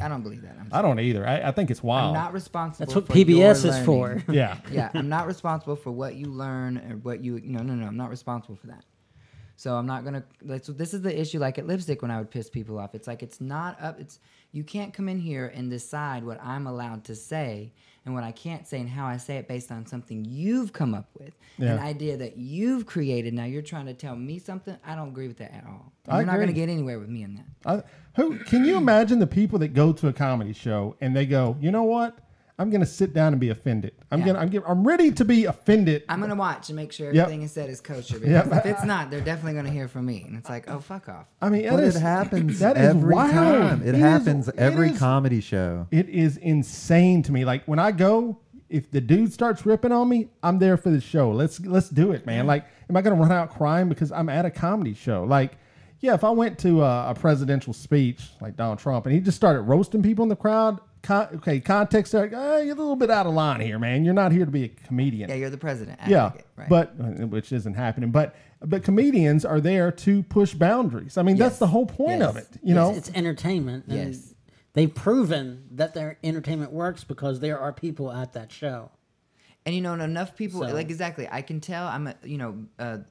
don't believe that. I don't either. I think it's I'm wild. not responsible. That's what for PBS your is learning. for. Yeah. Yeah, I'm not responsible for what you learn or what you. No. I'm not responsible for that. So I'm not gonna. This is the issue. Like at Lipstick, when I would piss people off, it's like it's not up. You can't come in here and decide what I'm allowed to say and what I can't say and how I say it based on something you've come up with, an idea that you've created. Now you're trying to tell me something. I don't agree with that at all. You're not going to get anywhere with me in that. Who can you imagine the people that go to a comedy show and they go, you know what? I'm going to sit down and be offended. I'm ready to be offended. I'm going to watch and make sure everything is said is kosher. Because if it's not, they're definitely going to hear from me. And it's like, oh, fuck off. I mean, But it happens that is every wild. time. It happens every comedy show. It is insane to me. Like when I go, if the dude starts ripping on me, I'm there for the show. Let's do it, man. Like, am I going to run out crying because I'm at a comedy show? Like, yeah, if I went to a presidential speech like Donald Trump and he just started roasting people in the crowd, context there, you're a little bit out of line here, man. You're not here to be a comedian. Yeah, you're the president. Advocate, right. But which isn't happening. But comedians are there to push boundaries. I mean, that's the whole point of it. You know, it's entertainment. And they've proven that their entertainment works because there are people at that show. And you know, enough people like exactly. I can tell.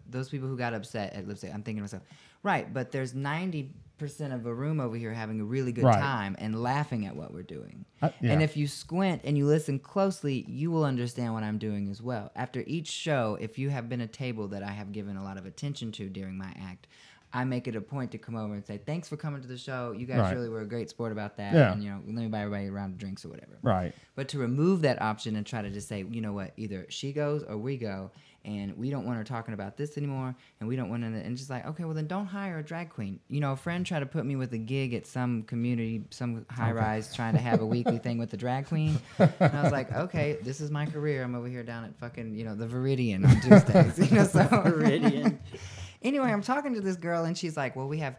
Those people who got upset at lip sync. I'm thinking to myself, right? But there's 90% of a room over here having a really good time and laughing at what we're doing. And if you squint and you listen closely, you will understand what I'm doing as well. After each show, if you have been a table that I have given a lot of attention to during my act, I make it a point to come over and say, thanks for coming to the show. You guys really were a great sport about that. And, you know, let me buy everybody a round of drinks or whatever. Right. But to remove that option and try to just say, you know what, either she goes or we go, and we don't want her talking about this anymore, and we don't want to, and just like, okay, well then don't hire a drag queen. You know, a friend tried to put me with a gig at some community, some high-rise, trying to have a weekly thing with the drag queen. And I was like, okay, this is my career. I'm over here down at fucking, you know, the Viridian on Tuesdays. You know, so Viridian. Anyway, I'm talking to this girl, and she's like, well, we have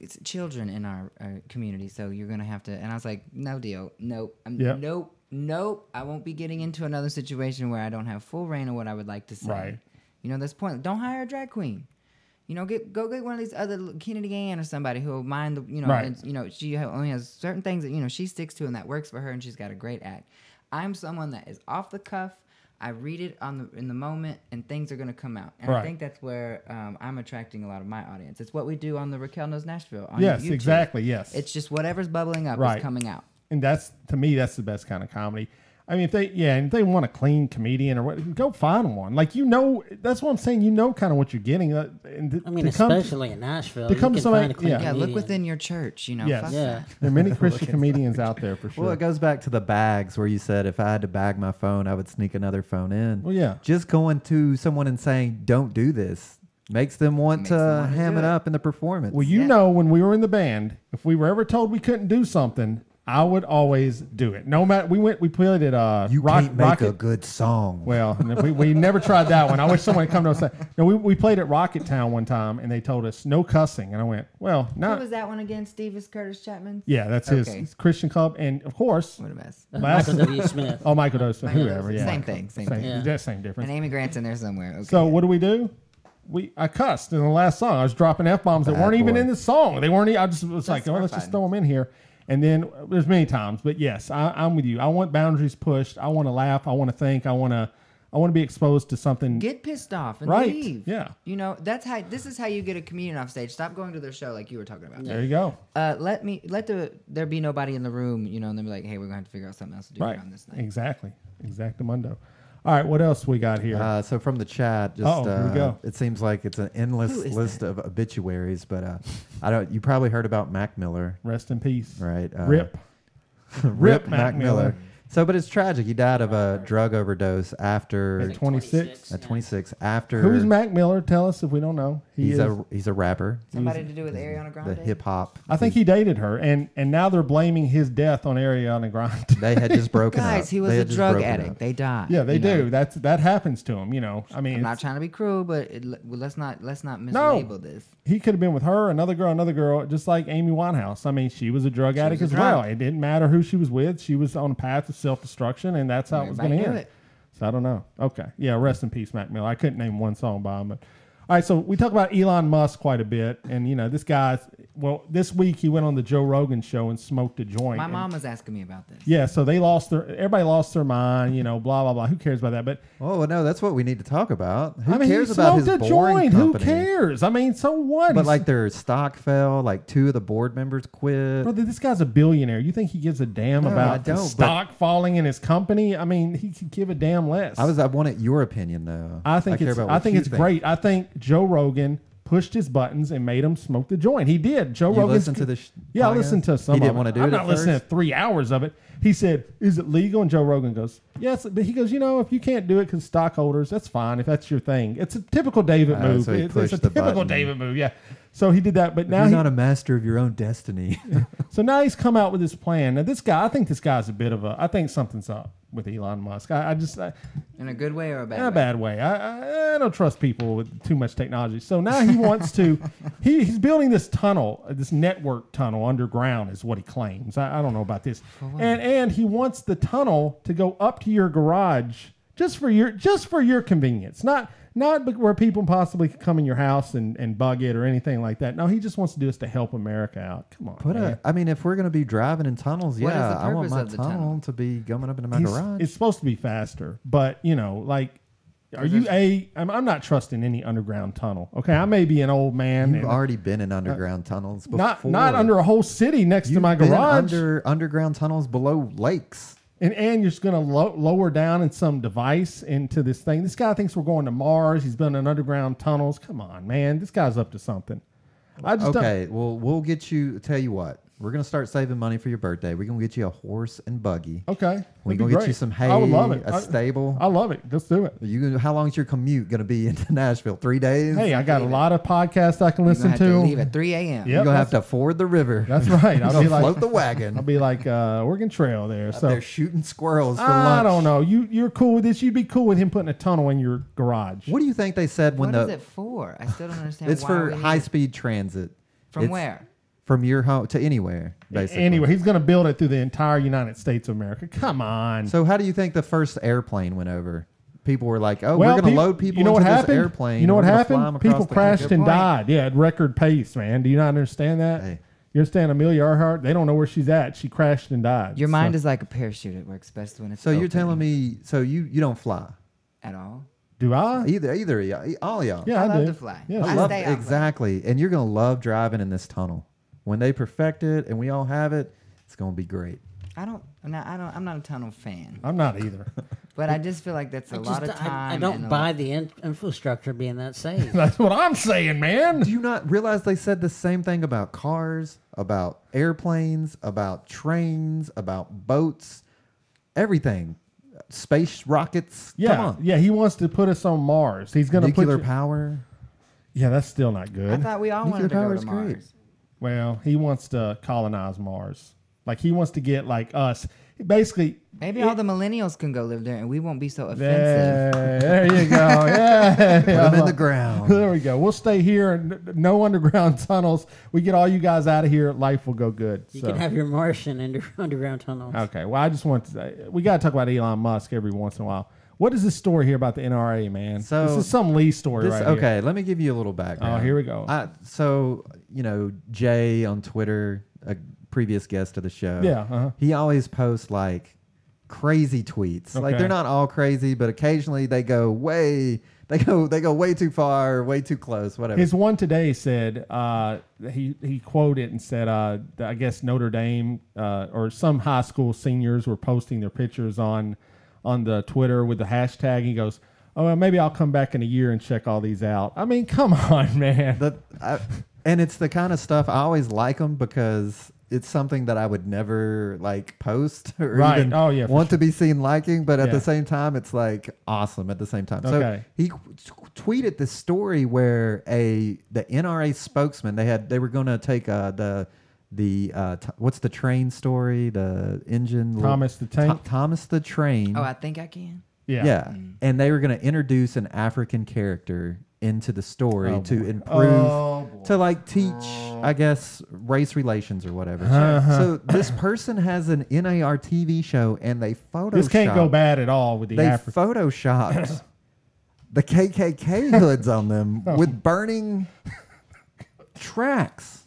it's children in our community, so you're going to have to, and I was like, no deal. Nope. Nope. I won't be getting into another situation where I don't have full reign of what I would like to say. Right. You know, that's point. Don't hire a drag queen. You know, go get one of these other Kennedy Ann or somebody who will mind the, you know, and, you know, she only has certain things that, you know, she sticks to and that works for her, and she's got a great act. I'm someone that is off the cuff. I read it in the moment, and things are going to come out. And I think that's where I'm attracting a lot of my audience. It's what we do on the Raquel Knows Nashville on YouTube. Exactly. Yes. It's just whatever's bubbling up is coming out. And that's, to me, that's the best kind of comedy. I mean, if they want a clean comedian or what, go find one. Like, you know, that's what I'm saying. You know, kind of what you're getting. Especially in Nashville, you can find a clean comedian. Look within your church. You know, fuck that. There are many Christian comedians out there for sure. Well, it goes back to the bags where you said if I had to bag my phone, I would sneak another phone in. Well, yeah. Just going to someone and saying, "Don't do this," makes them want to ham it up in the performance. Well, you know, when we were in the band, if we were ever told we couldn't do something, I would always do it. No matter, we played at you can't make a good song. Well, we never tried that one. I wish someone would come to us and say, no, we played at Rocket Town one time, and they told us no cussing, and I went, well, not. Who was that one again? Steve Curtis Chapman? Yeah, that's his Christian club, and of course, what a mess. Michael W. Smith. Oh, Michael W. Smith, whoever. Yeah, same thing. That's same difference. And Amy Grant's in there somewhere. Okay. So what do? I cussed in the last song. I was dropping F-bombs that weren't even in the song. They weren't. I just was like, let's just throw them in here. And then there's many times, but yes, I'm with you. I want boundaries pushed. I want to laugh. I want to think. I want to be exposed to something. Get pissed off and leave. Yeah. You know, this is how you get a comedian off stage. Stop going to their show like you were talking about. There you go. Let there be nobody in the room, you know, and then be like, hey, we're going to have to figure out something else to do on this night. Exactly. Exactamundo. All right, what else we got here? So from the chat, just here we go. It seems like it's an endless list of obituaries, but you probably heard about Mac Miller. Rest in peace. Right. Rip. Rip Mac Miller. So, but it's tragic. He died of a drug overdose after at 26. At 26. After who's Mac Miller? Tell us if we don't know. He's a rapper. Somebody to do with Ariana Grande. The hip hop. I think he dated her, and now they're blaming his death on Ariana Grande. They had just broken up. Guys, he was a drug addict. They died. Yeah, they do. Know? That happens to him. You know, I mean, I'm not trying to be cruel, but let's not mislabel this. He could have been with her, another girl, just like Amy Winehouse. I mean, she was a drug addict as well. It didn't matter who she was with. She was on a path of self-destruction, and that's how it was going to end. So I don't know. Okay. Yeah, rest in peace, Mac Miller. I couldn't name one song by him. But All right, so we talk about Elon Musk quite a bit, and this guy. Well, this week he went on the Joe Rogan show and smoked a joint. My mom was asking me about this. Yeah, so everybody lost their mind. Blah blah blah. Who cares about that? But no, that's what we need to talk about. Who he cares about his smoked a boring joint? company? Who cares? I mean, so what? But like their stock fell. Like 2 of the board members quit. Brother, this guy's a billionaire. You think he gives a damn No, I about the don't, stock falling in his company? I mean, he could give a damn less. I wanted your opinion though. I think it's great. I think Joe Rogan pushed his buttons and made him smoke the joint. He did. Joe Rogan listened to the yeah, I listened to some. He didn't of want it. to do I'm it. not listening to 3 hours of it. He said, "Is it legal?" And Joe Rogan goes, "Yes." But he goes, if you can't do it because stockholders, that's fine. If that's your thing, it's a typical David move. So it's a typical David move. Yeah. So he did that, but now you're not a master of your own destiny. So now he's come out with this plan. Now this guy, I think this guy's a bit of a. I think something's up with Elon Musk. I in a good way or a bad way? In a bad way. I don't trust people with too much technology. So now he wants to. He's building this tunnel, this network tunnel underground, is what he claims. I don't know about this, and he wants the tunnel to go up to your garage just for your convenience, not where people possibly could come in your house and bug it or anything like that. No, he just wants to do this to help America out. Come on. I mean, if we're going to be driving in tunnels, What is the I want purpose my of the tunnel tunnel? to be going up into my garage. It's supposed to be faster, but I'm not trusting any underground tunnel. Okay, I may be an old man. You've already been in underground tunnels before. Not under a whole city next to my You've been garage. under underground tunnels below lakes. And you're just going to lower down in some device into this thing. This guy thinks we're going to Mars. He's building underground tunnels. Come on, man. This guy's up to something. Well, we'll get you. Tell you what. We're going to start saving money for your birthday. We're going to get you a horse and buggy. Okay. We're going to get you some hay. I would love it. A stable. I love it. Let's do it. How long is your commute going to be into Nashville? 3 days? Hey, I got a lot of podcasts I can listen You're going to to. have to leave at 3 a.m. Yep, You're going to have to ford the river. That's right. I'll be float the wagon. I'll be like Oregon Trail there. Up So there shooting squirrels for I lunch. don't know. You're cool with this. You'd be cool with him putting a tunnel in your garage. What do you think they said when What is it for? I still don't understand. It's why for we need it. high-speed transit. From where? From your home to anywhere, basically. Anyway, he's going to build it through the entire United States of America. Come on. So how do you think the first airplane went over? People were like, "Oh, Well, we're going to load people you know into what this happened? airplane. You know and what we're gonna fly happened? them across People the crashed country." and point. died. Yeah, at record pace, man. Do you not understand that? Hey. You understand Amelia Earhart? They don't know where she's at. She crashed and died. Your mind is like a parachute. It works best when it's So you're open. telling me? So you don't fly? At all? Do I? Either of y'all, all of y'all. Yeah, I I love do. to fly. Yeah, I sure. stay out. Exactly. And you're going to love driving in this tunnel. When they perfect it and we all have it, it's going to be great. I'm not a tunnel fan. I'm not either. But I just feel like that's a lot of time. I don't and a buy lot- the infrastructure being that safe. That's what I'm saying, man. Do you not realize they said the same thing about cars, about airplanes, about trains, about boats, everything? Space rockets? Yeah, Come on. yeah. He wants to put us on Mars. He's going to put Nuclear you- power? Yeah, that's still not good. I thought we all Nuclear wanted to power go is to great. Mars. Well, he wants to colonize Mars. Like he wants to get like us. Basically, Maybe all the millennials can go live there, and we won't be so offensive. there you go. Yeah, Put them in the ground. There we go. We'll stay here. No underground tunnels. We get all you guys out of here. Life will go good. You So. can have your Martian underground tunnels. Okay. Well, I just want to say, we got to talk about Elon Musk every once in a while. What is this story here about the NRA, man? So, this is some Lee story right here. Okay, let me give you a little background. Oh, here we go. Jay on Twitter, a previous guest of the show. Yeah, uh-huh. He always posts like crazy tweets. Like Okay. they're not all crazy, but occasionally they go way too far, way too close, whatever. His one today said, he quoted and said, I guess Notre Dame or some high school seniors were posting their pictures on the Twitter with the hashtag. He goes, oh, well, maybe I'll come back in a year and check all these out. I mean, come on, man. And it's the kind of stuff I always like them because it's something that I would never like post or Right. even Oh, yeah, for want to be seen liking, but at Yeah. the same time, it's like awesome at the same time. Okay. So he tweeted this story where the NRA spokesman, they were going to take what's the train story? The engine Thomas the Tank? Thomas the Train. Oh, I think I can. Yeah. And they were going to introduce an African character into the story Oh, to boy. improve, Oh, boy. to like teach, I guess, race relations or whatever. Uh-huh. So this person has an NAR TV show, and they photoshopped. This can't go bad at all with the They African. photoshopped the KKK hoods on them with burning tracks.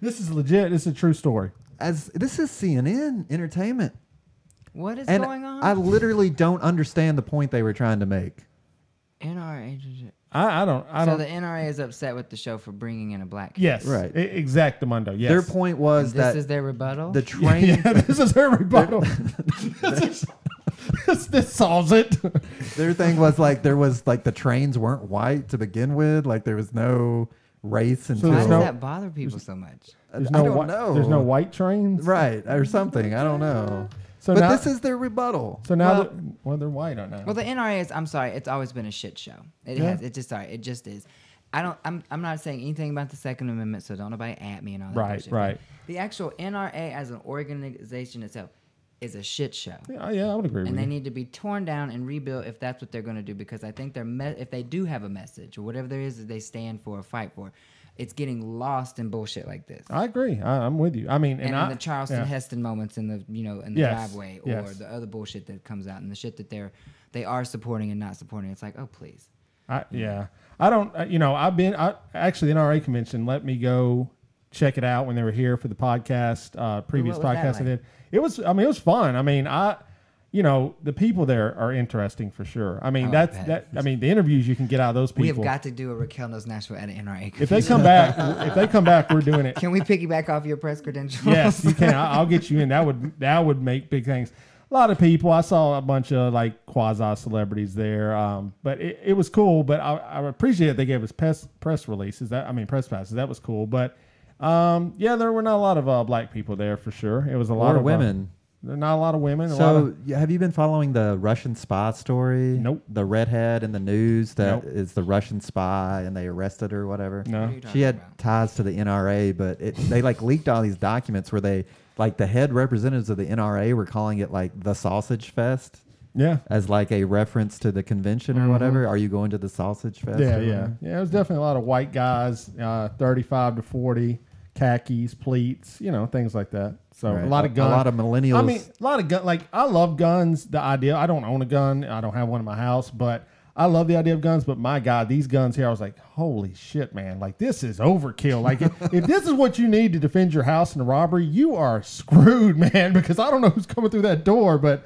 This is legit. This is a true story. This is CNN Entertainment. What is And going on? I literally don't understand the point they were trying to make. NRA. I don't. So the NRA is upset with the show for bringing in a black kid. Yes. Right. Exactamundo. Yes. Their point was And this that is their rebuttal? the train. Yeah, this is her rebuttal. This solves it. Their thing was like there was like the trains weren't white to begin with. Like there was no race and So Why there's does no- that bother people so much? I don't know. There's no white trains. Right or something. I don't know. So but now, this is their rebuttal. so now Well- they're white on now. Well, the NRA is. I'm sorry. It's always been a shit show. It Yeah. has. It just. Sorry. It just is. I'm not saying anything about the Second Amendment, so don't nobody at me and all that. Right, bullshit. right. The actual NRA as an organization itself is a shit show. Yeah, I would agree with And they you. need to be torn down and rebuilt if that's what they're going to do. Because I think if they do have a message or whatever there is that they stand for or fight for, it's getting lost in bullshit like this. I agree. I'm with you. I mean, And I, in the Charleston yeah. Heston moments in the in the Yes, driveway or yes. the other bullshit that comes out and the shit that they are supporting and not supporting. It's like, oh please. I don't. Actually, the NRA convention let me go check it out when they were here for the podcast. Previous What was that podcast I like? did. It was. I mean, it was fun. I mean, the people there are interesting for sure. I mean, Oh, I that's bet. that. I mean, the interviews you can get out of those people. We have got to do a Raquel Knows Nashville at an NRA. If they come back, we're doing it. Can we piggyback off your press credentials? Yes, you can. I'll get you in. That would make big things. A lot of people. I saw a bunch of like quasi celebrities there, but it was cool. But I appreciate they gave us press releases. Press passes. That was cool. But there were not a lot of black people there for sure. It was a lot of women. There are not a lot of women. So have you been following the Russian spy story? Nope. The redhead in the news that Nope. is the Russian spy and they arrested her or whatever. No. What are you talking She had about? ties to the NRA, but they like leaked all these documents where they like the head representatives of the NRA were calling it like the Sausage Fest Yeah. as like a reference to the convention or whatever. Are you going to the Sausage Fest? Yeah, or yeah, whatever? yeah. It was definitely a lot of white guys, 35 to 40, khakis, pleats, things like that. So Right. a lot of guns. A lot of millennials. I mean, a lot of gun. Like I love guns. The idea. I don't own a gun. I don't have one in my house, but I love the idea of guns. But my God, these guns here, I was like, holy shit, man! Like this is overkill. Like if this is what you need to defend your house in a robbery, you are screwed, man. Because I don't know who's coming through that door, but.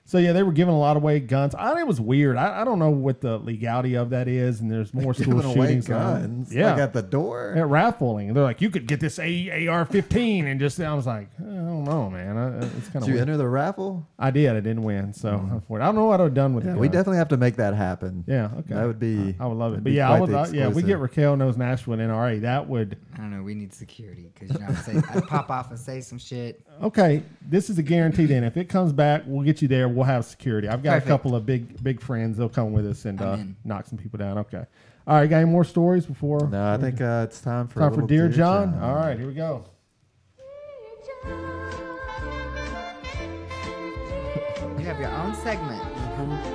So yeah, they were giving a lot away guns. It was weird. I don't know what the legality of that is, and there's more school Giving away shootings. guns. Yeah, Like at the door. at raffling. They're like, you could get this AR-15, and just I was like, I don't know, man. It's kind Did of you weird. enter the raffle? I did. I didn't win, so unfortunately, I don't know what I'd have done with Yeah, it. we definitely have to make that happen. Yeah, okay. That would be. I would love it. that'd But be yeah, I quite would. the Yeah, we get exclusive. Raquel Knows Nashville and NRA. That would. I don't know. We need security because I'd pop off and say some shit. Okay, this is a guarantee. Then, if it comes back, we'll get you there. We'll have security. I've got Perfect. a couple of big friends. They'll come with us and I'm in. knock some people down. Okay. All right. Got any more stories before? No, I think it's time for a Time for little Dear John. All right, here we go. You have your own segment.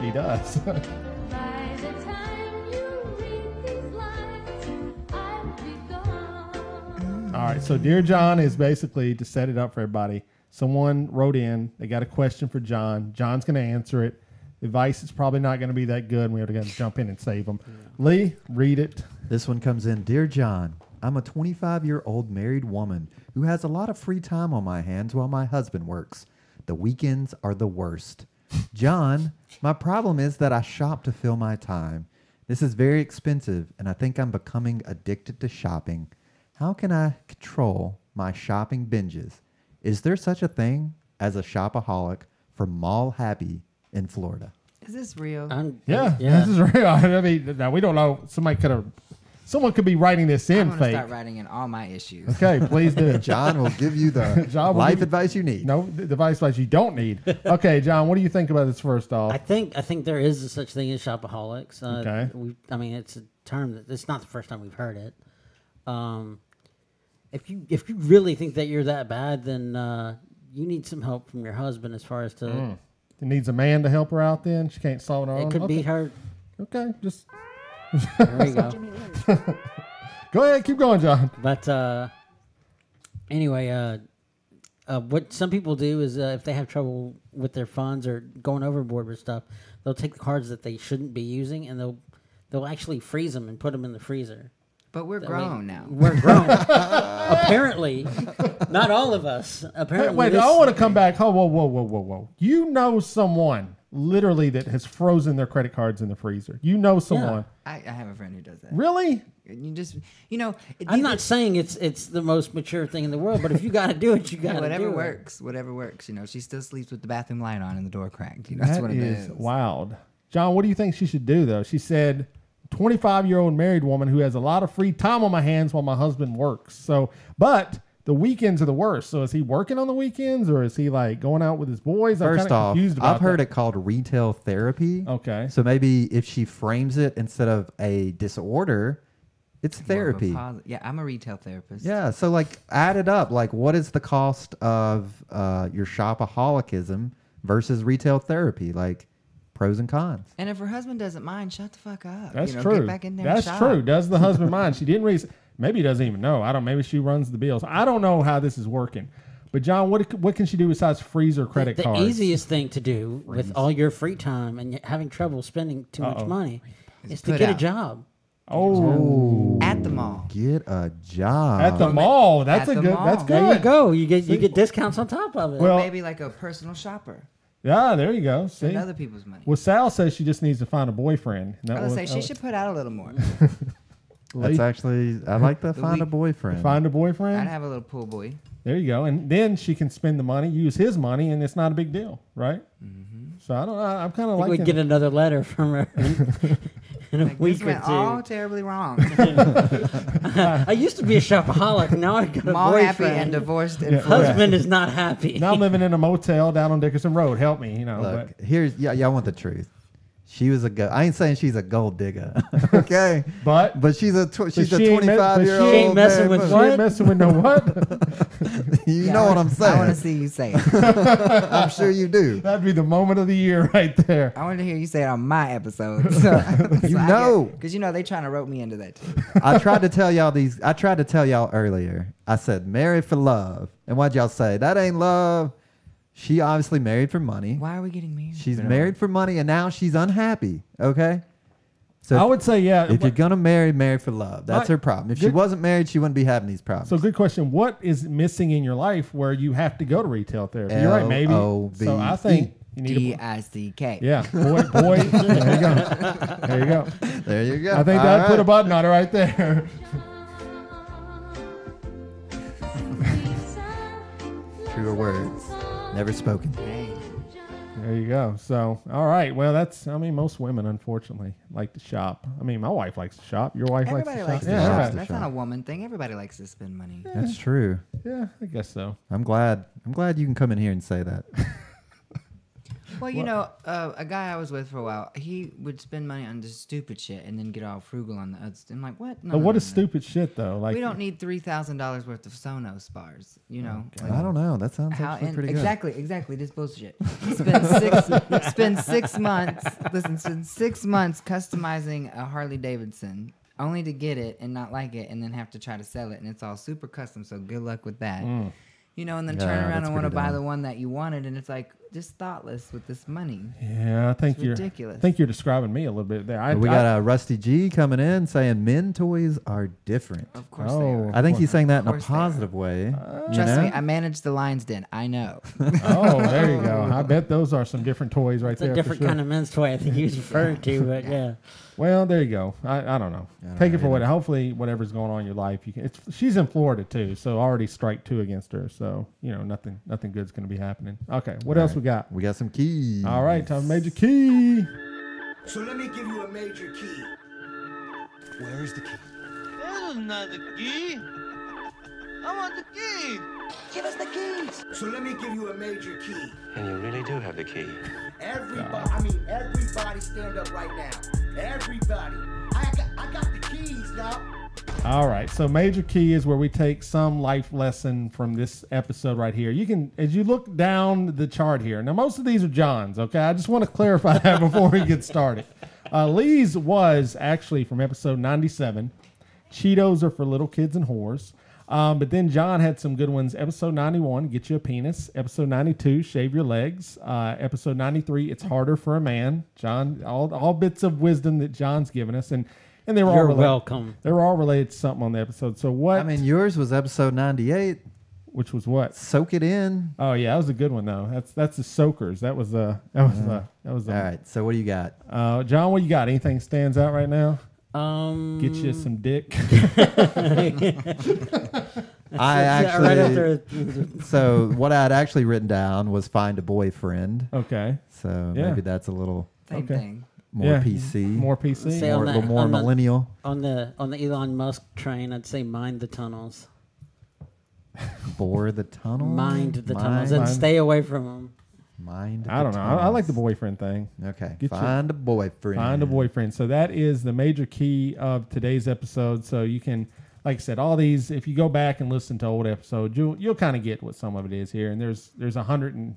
He does. By the time you read these lines, I'll be gone. All right, so Dear John is basically to set it up for everybody. Someone wrote in, they got a question for John. John's going to answer it. Advice is probably not going to be that good, and we have to jump in and save them. Lee, read it. This one comes in. Dear John, I'm a 25-year-old married woman who has a lot of free time on my hands while my husband works. The weekends are the worst. John, my problem is that I shop to fill my time. This is very expensive, and I think I'm becoming addicted to shopping. How can I control my shopping binges? Is there such a thing as a shopaholic for Mall Happy in Florida? Is this real? Yeah, this is real. I mean, now we don't know. Someone could be writing this I'm in gonna fake. start writing in all my issues. Okay, please do. John will give you the John will life give- advice you need. No, the advice you don't need. Okay, John, what do you think about this first off? I think there is a such thing as shopaholics. Okay. It's a term that it's not the first time we've heard it. If you really think that you're that bad, then you need some help from your husband as far as to. She needs a man to help her out. Then she can't solve it on her It own. could Okay. be her. Okay, just There we go. go ahead, keep going, John. But anyway, What some people do is if they have trouble with their funds or going overboard with stuff, they'll take the cards that they shouldn't be using and they'll actually freeze them and put them in the freezer. But we're grown now. We're grown. Apparently, not all of us. Apparently, Wait, I want to come back. Oh, whoa. You know someone literally that has frozen their credit cards in the freezer. You know someone. I have a friend who does that. Really? You just, you know. I'm not saying it's the most mature thing in the world, but if you got to do it, you got to do it. Whatever works. You know, she still sleeps with the bathroom light on and the door cracked. You know, that's That what it is is. wild. John, what do you think she should do, though? She said, 25-year-old married woman who has a lot of free time on my hands while my husband works. So, but the weekends are the worst. So is he working on the weekends or is he like going out with his boys? First off, I've heard it called retail therapy. Okay. So maybe if she frames it instead of a disorder, it's therapy. Yeah, I'm a retail therapist. Yeah, so like add it up. Like what is the cost of your shopaholicism versus retail therapy? Like pros and cons. And if her husband doesn't mind, shut the fuck up. That's you know, true. Get back in there That's and shop. true. Does the husband mind? She didn't read. Maybe he doesn't even know. I don't. Maybe she runs the bills. I don't know how this is working. But John, what can she do besides freeze her credit cards? The easiest thing to do with all your free time and you're having trouble spending too much money is to get a job. Oh, at the mall. Get a job at the mall. That's a good. Mall. That's good. There you go. You get discounts on top of it. Well, Or maybe like a personal shopper. Yeah, there you go. See, and other people's money. Well, Sal says she just needs to find a boyfriend. I would say she should put out a little more. That's actually, I like the find a boyfriend. Find a boyfriend. I'd have a little pool boy. There you go, and then she can spend the money, use his money, and it's not a big deal, right? Mm-hmm. So I don't know. I'm kind of like. We'd get another letter from her in a week or two. All terribly wrong. I used to be a shopaholic. Now I got a Mall boyfriend. happy and divorced. And husband is not happy. Now I'm living in a motel down on Dickerson Road. Help me, you know. Look, here's y'all want the truth. She was I ain't saying she's a gold digger, okay? but she's a 25-year-old. She ain't messing with She ain't messing with no what? You know what I'm saying. I want to see you say it. I'm sure you do. That'd be the moment of the year right there. I want to hear you say it on my episode. So, you know, because you know they trying to rope me into that too. I tried to tell y'all earlier. I said married for love, and what'd y'all say? That ain't love. She obviously married for money. Why are we getting married? She's married for money, and now she's unhappy. Okay. So I would say, yeah. If you're gonna marry for love. That's her problem. If she wasn't married, she wouldn't be having these problems. So good question. What is missing in your life where you have to go to retail therapy? You're right, maybe. L-O-V-E. So I think you need D-I-C-K. Yeah, boy. There you go. There you go. There you go. I think that put a button on it right there. Truer words, never spoken. There you go. So, all right. Well, most women, unfortunately, like to shop. I mean, my wife likes to shop. Your wife Everybody likes to likes shop. to shop. That's not a woman thing. Everybody likes to spend money. Yeah. That's true. Yeah, I guess so. I'm glad you can come in here and say that. Well, you know, a guy I was with for a while, he would spend money on just stupid shit and then get all frugal on the other stuff. I'm like, what? No, What is stupid shit, though? Like, we don't need $3,000 worth of Sonos bars, you know? Okay. I don't know. That sounds actually pretty good. Exactly. This bullshit. Spend 6 months, spend 6 months customizing a Harley Davidson only to get it and not like it and then have to try to sell it. And it's all super custom, so good luck with that. You know, and then turn around and want to buy the one that you wanted, and it's like just thoughtless with this money. Yeah, I think ridiculous. I think you're describing me a little bit there. We got a Rusty G coming in saying men toys are different. Of course they are. I think he's saying that in a positive way. Trust me, I manage the Lion's Den. I know. Oh, there you go. I bet those are some different toys right there. It's a different kind of men's toy I think he was referring to, but yeah. Well, there you go. I don't know. Take it for what. Hopefully, whatever's going on in your life, you can. She's in Florida too, so already strike 2 against her. So nothing good's going to be happening. Okay, what else we got? We got some keys. All right, time major key. So let me give you a major key. Where is the key? That is not the key. I want the key. Give us the keys. So let me give you a major key. And you really do have the key. Everybody stand up right now. Everybody. I got the keys now. All right, so major key is where we take some life lesson from this episode right here. You can, as you look down the chart here, now most of these are John's, okay? I just want to clarify that before we get started. Lee's was actually from episode 97. Cheetos are for little kids and whores. But then John had some good ones. Episode 91, Get You a Penis. Episode 92, Shave Your Legs. Episode 93, It's Harder for a Man. John, all bits of wisdom that John's given us. And they were all welcome. They were all related to something on the episode. So what? I mean, yours was episode 98. Which was what? Soak it in. Oh yeah, that was a good one though. That's the soakers. That was all right. So what do you got? John, what you got? Anything stands out right now? Get you some dick. I actually. So what I had actually written down was find a boyfriend. Okay. So maybe that's a little Same thing. More PC. More PC. Say More, a little more millennial. On the Elon Musk train, I'd say mind the tunnels. Bore the tunnel. Mind the tunnels and stay away from them. Mind. I don't know. I like the boyfriend thing. Okay. Find a boyfriend. Find a boyfriend. So that is the major key of today's episode. So you can, like I said, all these. If you go back and listen to old episodes, you'll kind of get what some of it is here. And there's 100 and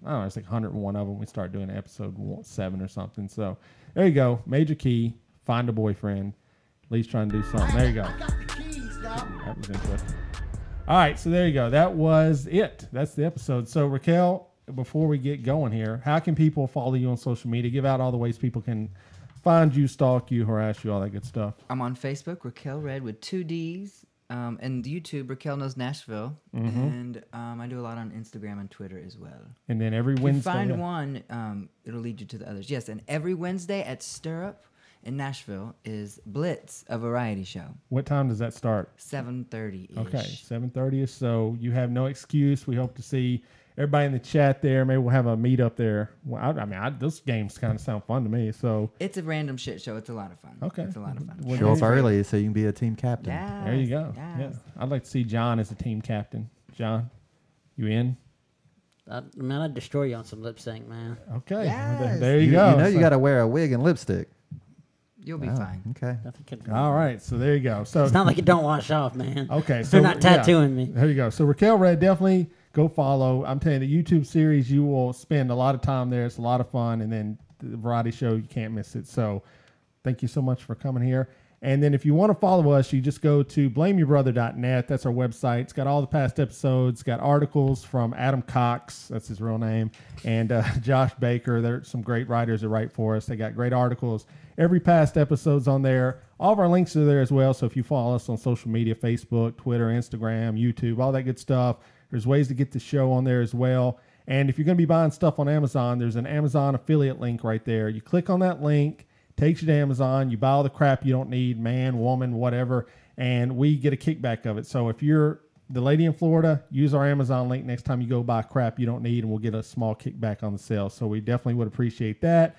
I don't know. It's like 101 of them. We start doing episode 7 or something. So there you go. Major key. Find a boyfriend. At least trying to do something. There you go. I got the keys, dog. That was interesting. All right, so there you go. That was it. That's the episode. So, Raquel, before we get going here, how can people follow you on social media? Give out all the ways people can find you, stalk you, harass you, all that good stuff. I'm on Facebook, Raquel Redd with 2 Ds, and YouTube, Raquel Knows Nashville, and I do a lot on Instagram and Twitter as well. And then every Wednesday. If you find one, it'll lead you to the others. Yes, and every Wednesday at Stirrup in Nashville is Blitz, a variety show. What time does that start? 7:30-ish. Okay, 7:30. So you have no excuse. We hope to see everybody in the chat there. Maybe we'll have a meet up there. Well, those games kind of sound fun to me. So it's a random shit show. It's a lot of fun. Okay, it's a lot of fun. Show up early so you can be a team captain. Yes, there you go. Yes. Yeah, I'd like to see John as a team captain. John, you in? Man, I'd destroy you on some lip sync, man. Okay, Yes. there you go. You know you got to wear a wig and lipstick. You'll be fine. Okay. All right, so there you go. So It's not like it don't wash off, man. Okay, so They're not tattooing me. There you go. So Raquel Redd, definitely go follow. I'm telling you, the YouTube series, you will spend a lot of time there. It's a lot of fun, and then the variety show, you can't miss it. So thank you so much for coming here. And then if you want to follow us, you just go to blameyourbrother.net. That's our website. It's got all the past episodes. It's got articles from Adam Cox, that's his real name, and Josh Baker. There's some great writers that write for us. They got great articles. Every past episode's on there. All of our links are there as well. So if you follow us on social media, Facebook, Twitter, Instagram, YouTube, all that good stuff, there's ways to get the show on there as well. And if you're going to be buying stuff on Amazon, there's an Amazon affiliate link right there. You click on that link, takes you to Amazon, you buy all the crap you don't need, man, woman, whatever, and we get a kickback of it. So if you're the lady in Florida, use our Amazon link next time you go buy crap you don't need, and we'll get a small kickback on the sale. So we definitely would appreciate that.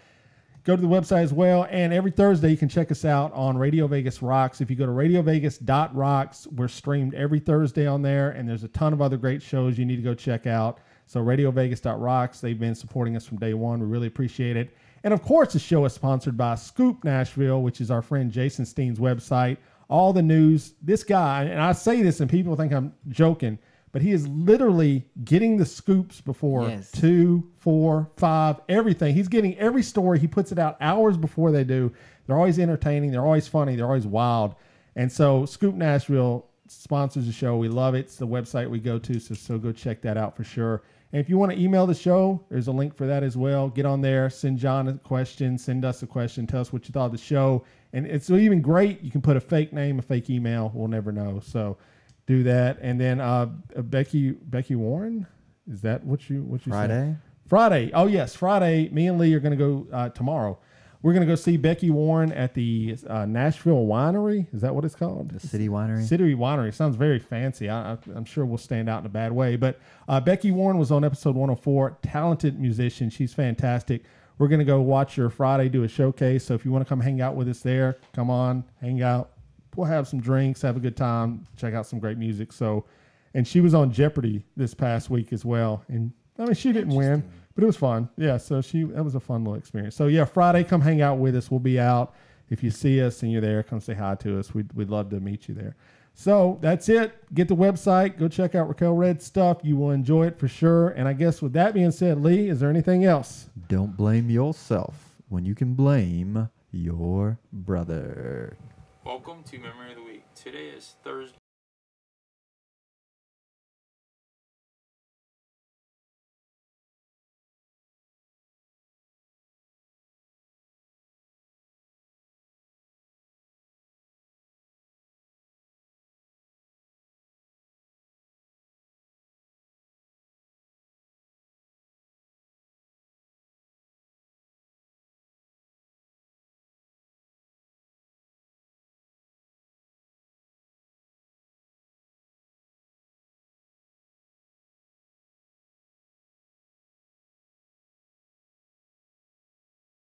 Go to the website as well, and every Thursday you can check us out on Radio Vegas Rocks. If you go to radiovegas.rocks, we're streamed every Thursday on there, and there's a ton of other great shows you need to go check out. So radiovegas.rocks, they've been supporting us from day one. We really appreciate it. And of course, the show is sponsored by Scoop Nashville, which is our friend Jason Steen's website. All the news, this guy, and I say this and people think I'm joking, but he is literally getting the scoops before 2, 4, 5, everything. He's getting every story. He puts it out hours before they do. They're always entertaining. They're always funny. They're always wild. And so Scoop Nashville sponsors the show. We love it. It's the website we go to, so go check that out for sure. And if you want to email the show, there's a link for that as well. Get on there, send John a question, send us a question, tell us what you thought of the show. And it's even great. You can put a fake name, a fake email. We'll never know. So do that. And then Becky Warren, is that what you said? Friday. Oh yes, Friday. Me and Lee are going to go tomorrow. We're going to go see Becky Warren at the Nashville Winery. Is that what it's called? The City Winery. City Winery. Sounds very fancy. I'm sure we'll stand out in a bad way. But Becky Warren was on episode 104. Talented musician. She's fantastic. We're going to go watch her Friday do a showcase. So if you want to come hang out with us there, come on, hang out. We'll have some drinks, have a good time, check out some great music. So, and she was on Jeopardy this past week as well. And I mean, she didn't win, but it was fun. Yeah, so that was a fun little experience. So yeah, Friday, come hang out with us. We'll be out. If you see us and you're there, come say hi to us. We'd love to meet you there. So that's it. Get the website. Go check out Raquel Redd's stuff. You will enjoy it for sure. And I guess with that being said, Lee, is there anything else? Don't blame yourself when you can blame your brother. Welcome to Memory of the Week. Today is Thursday.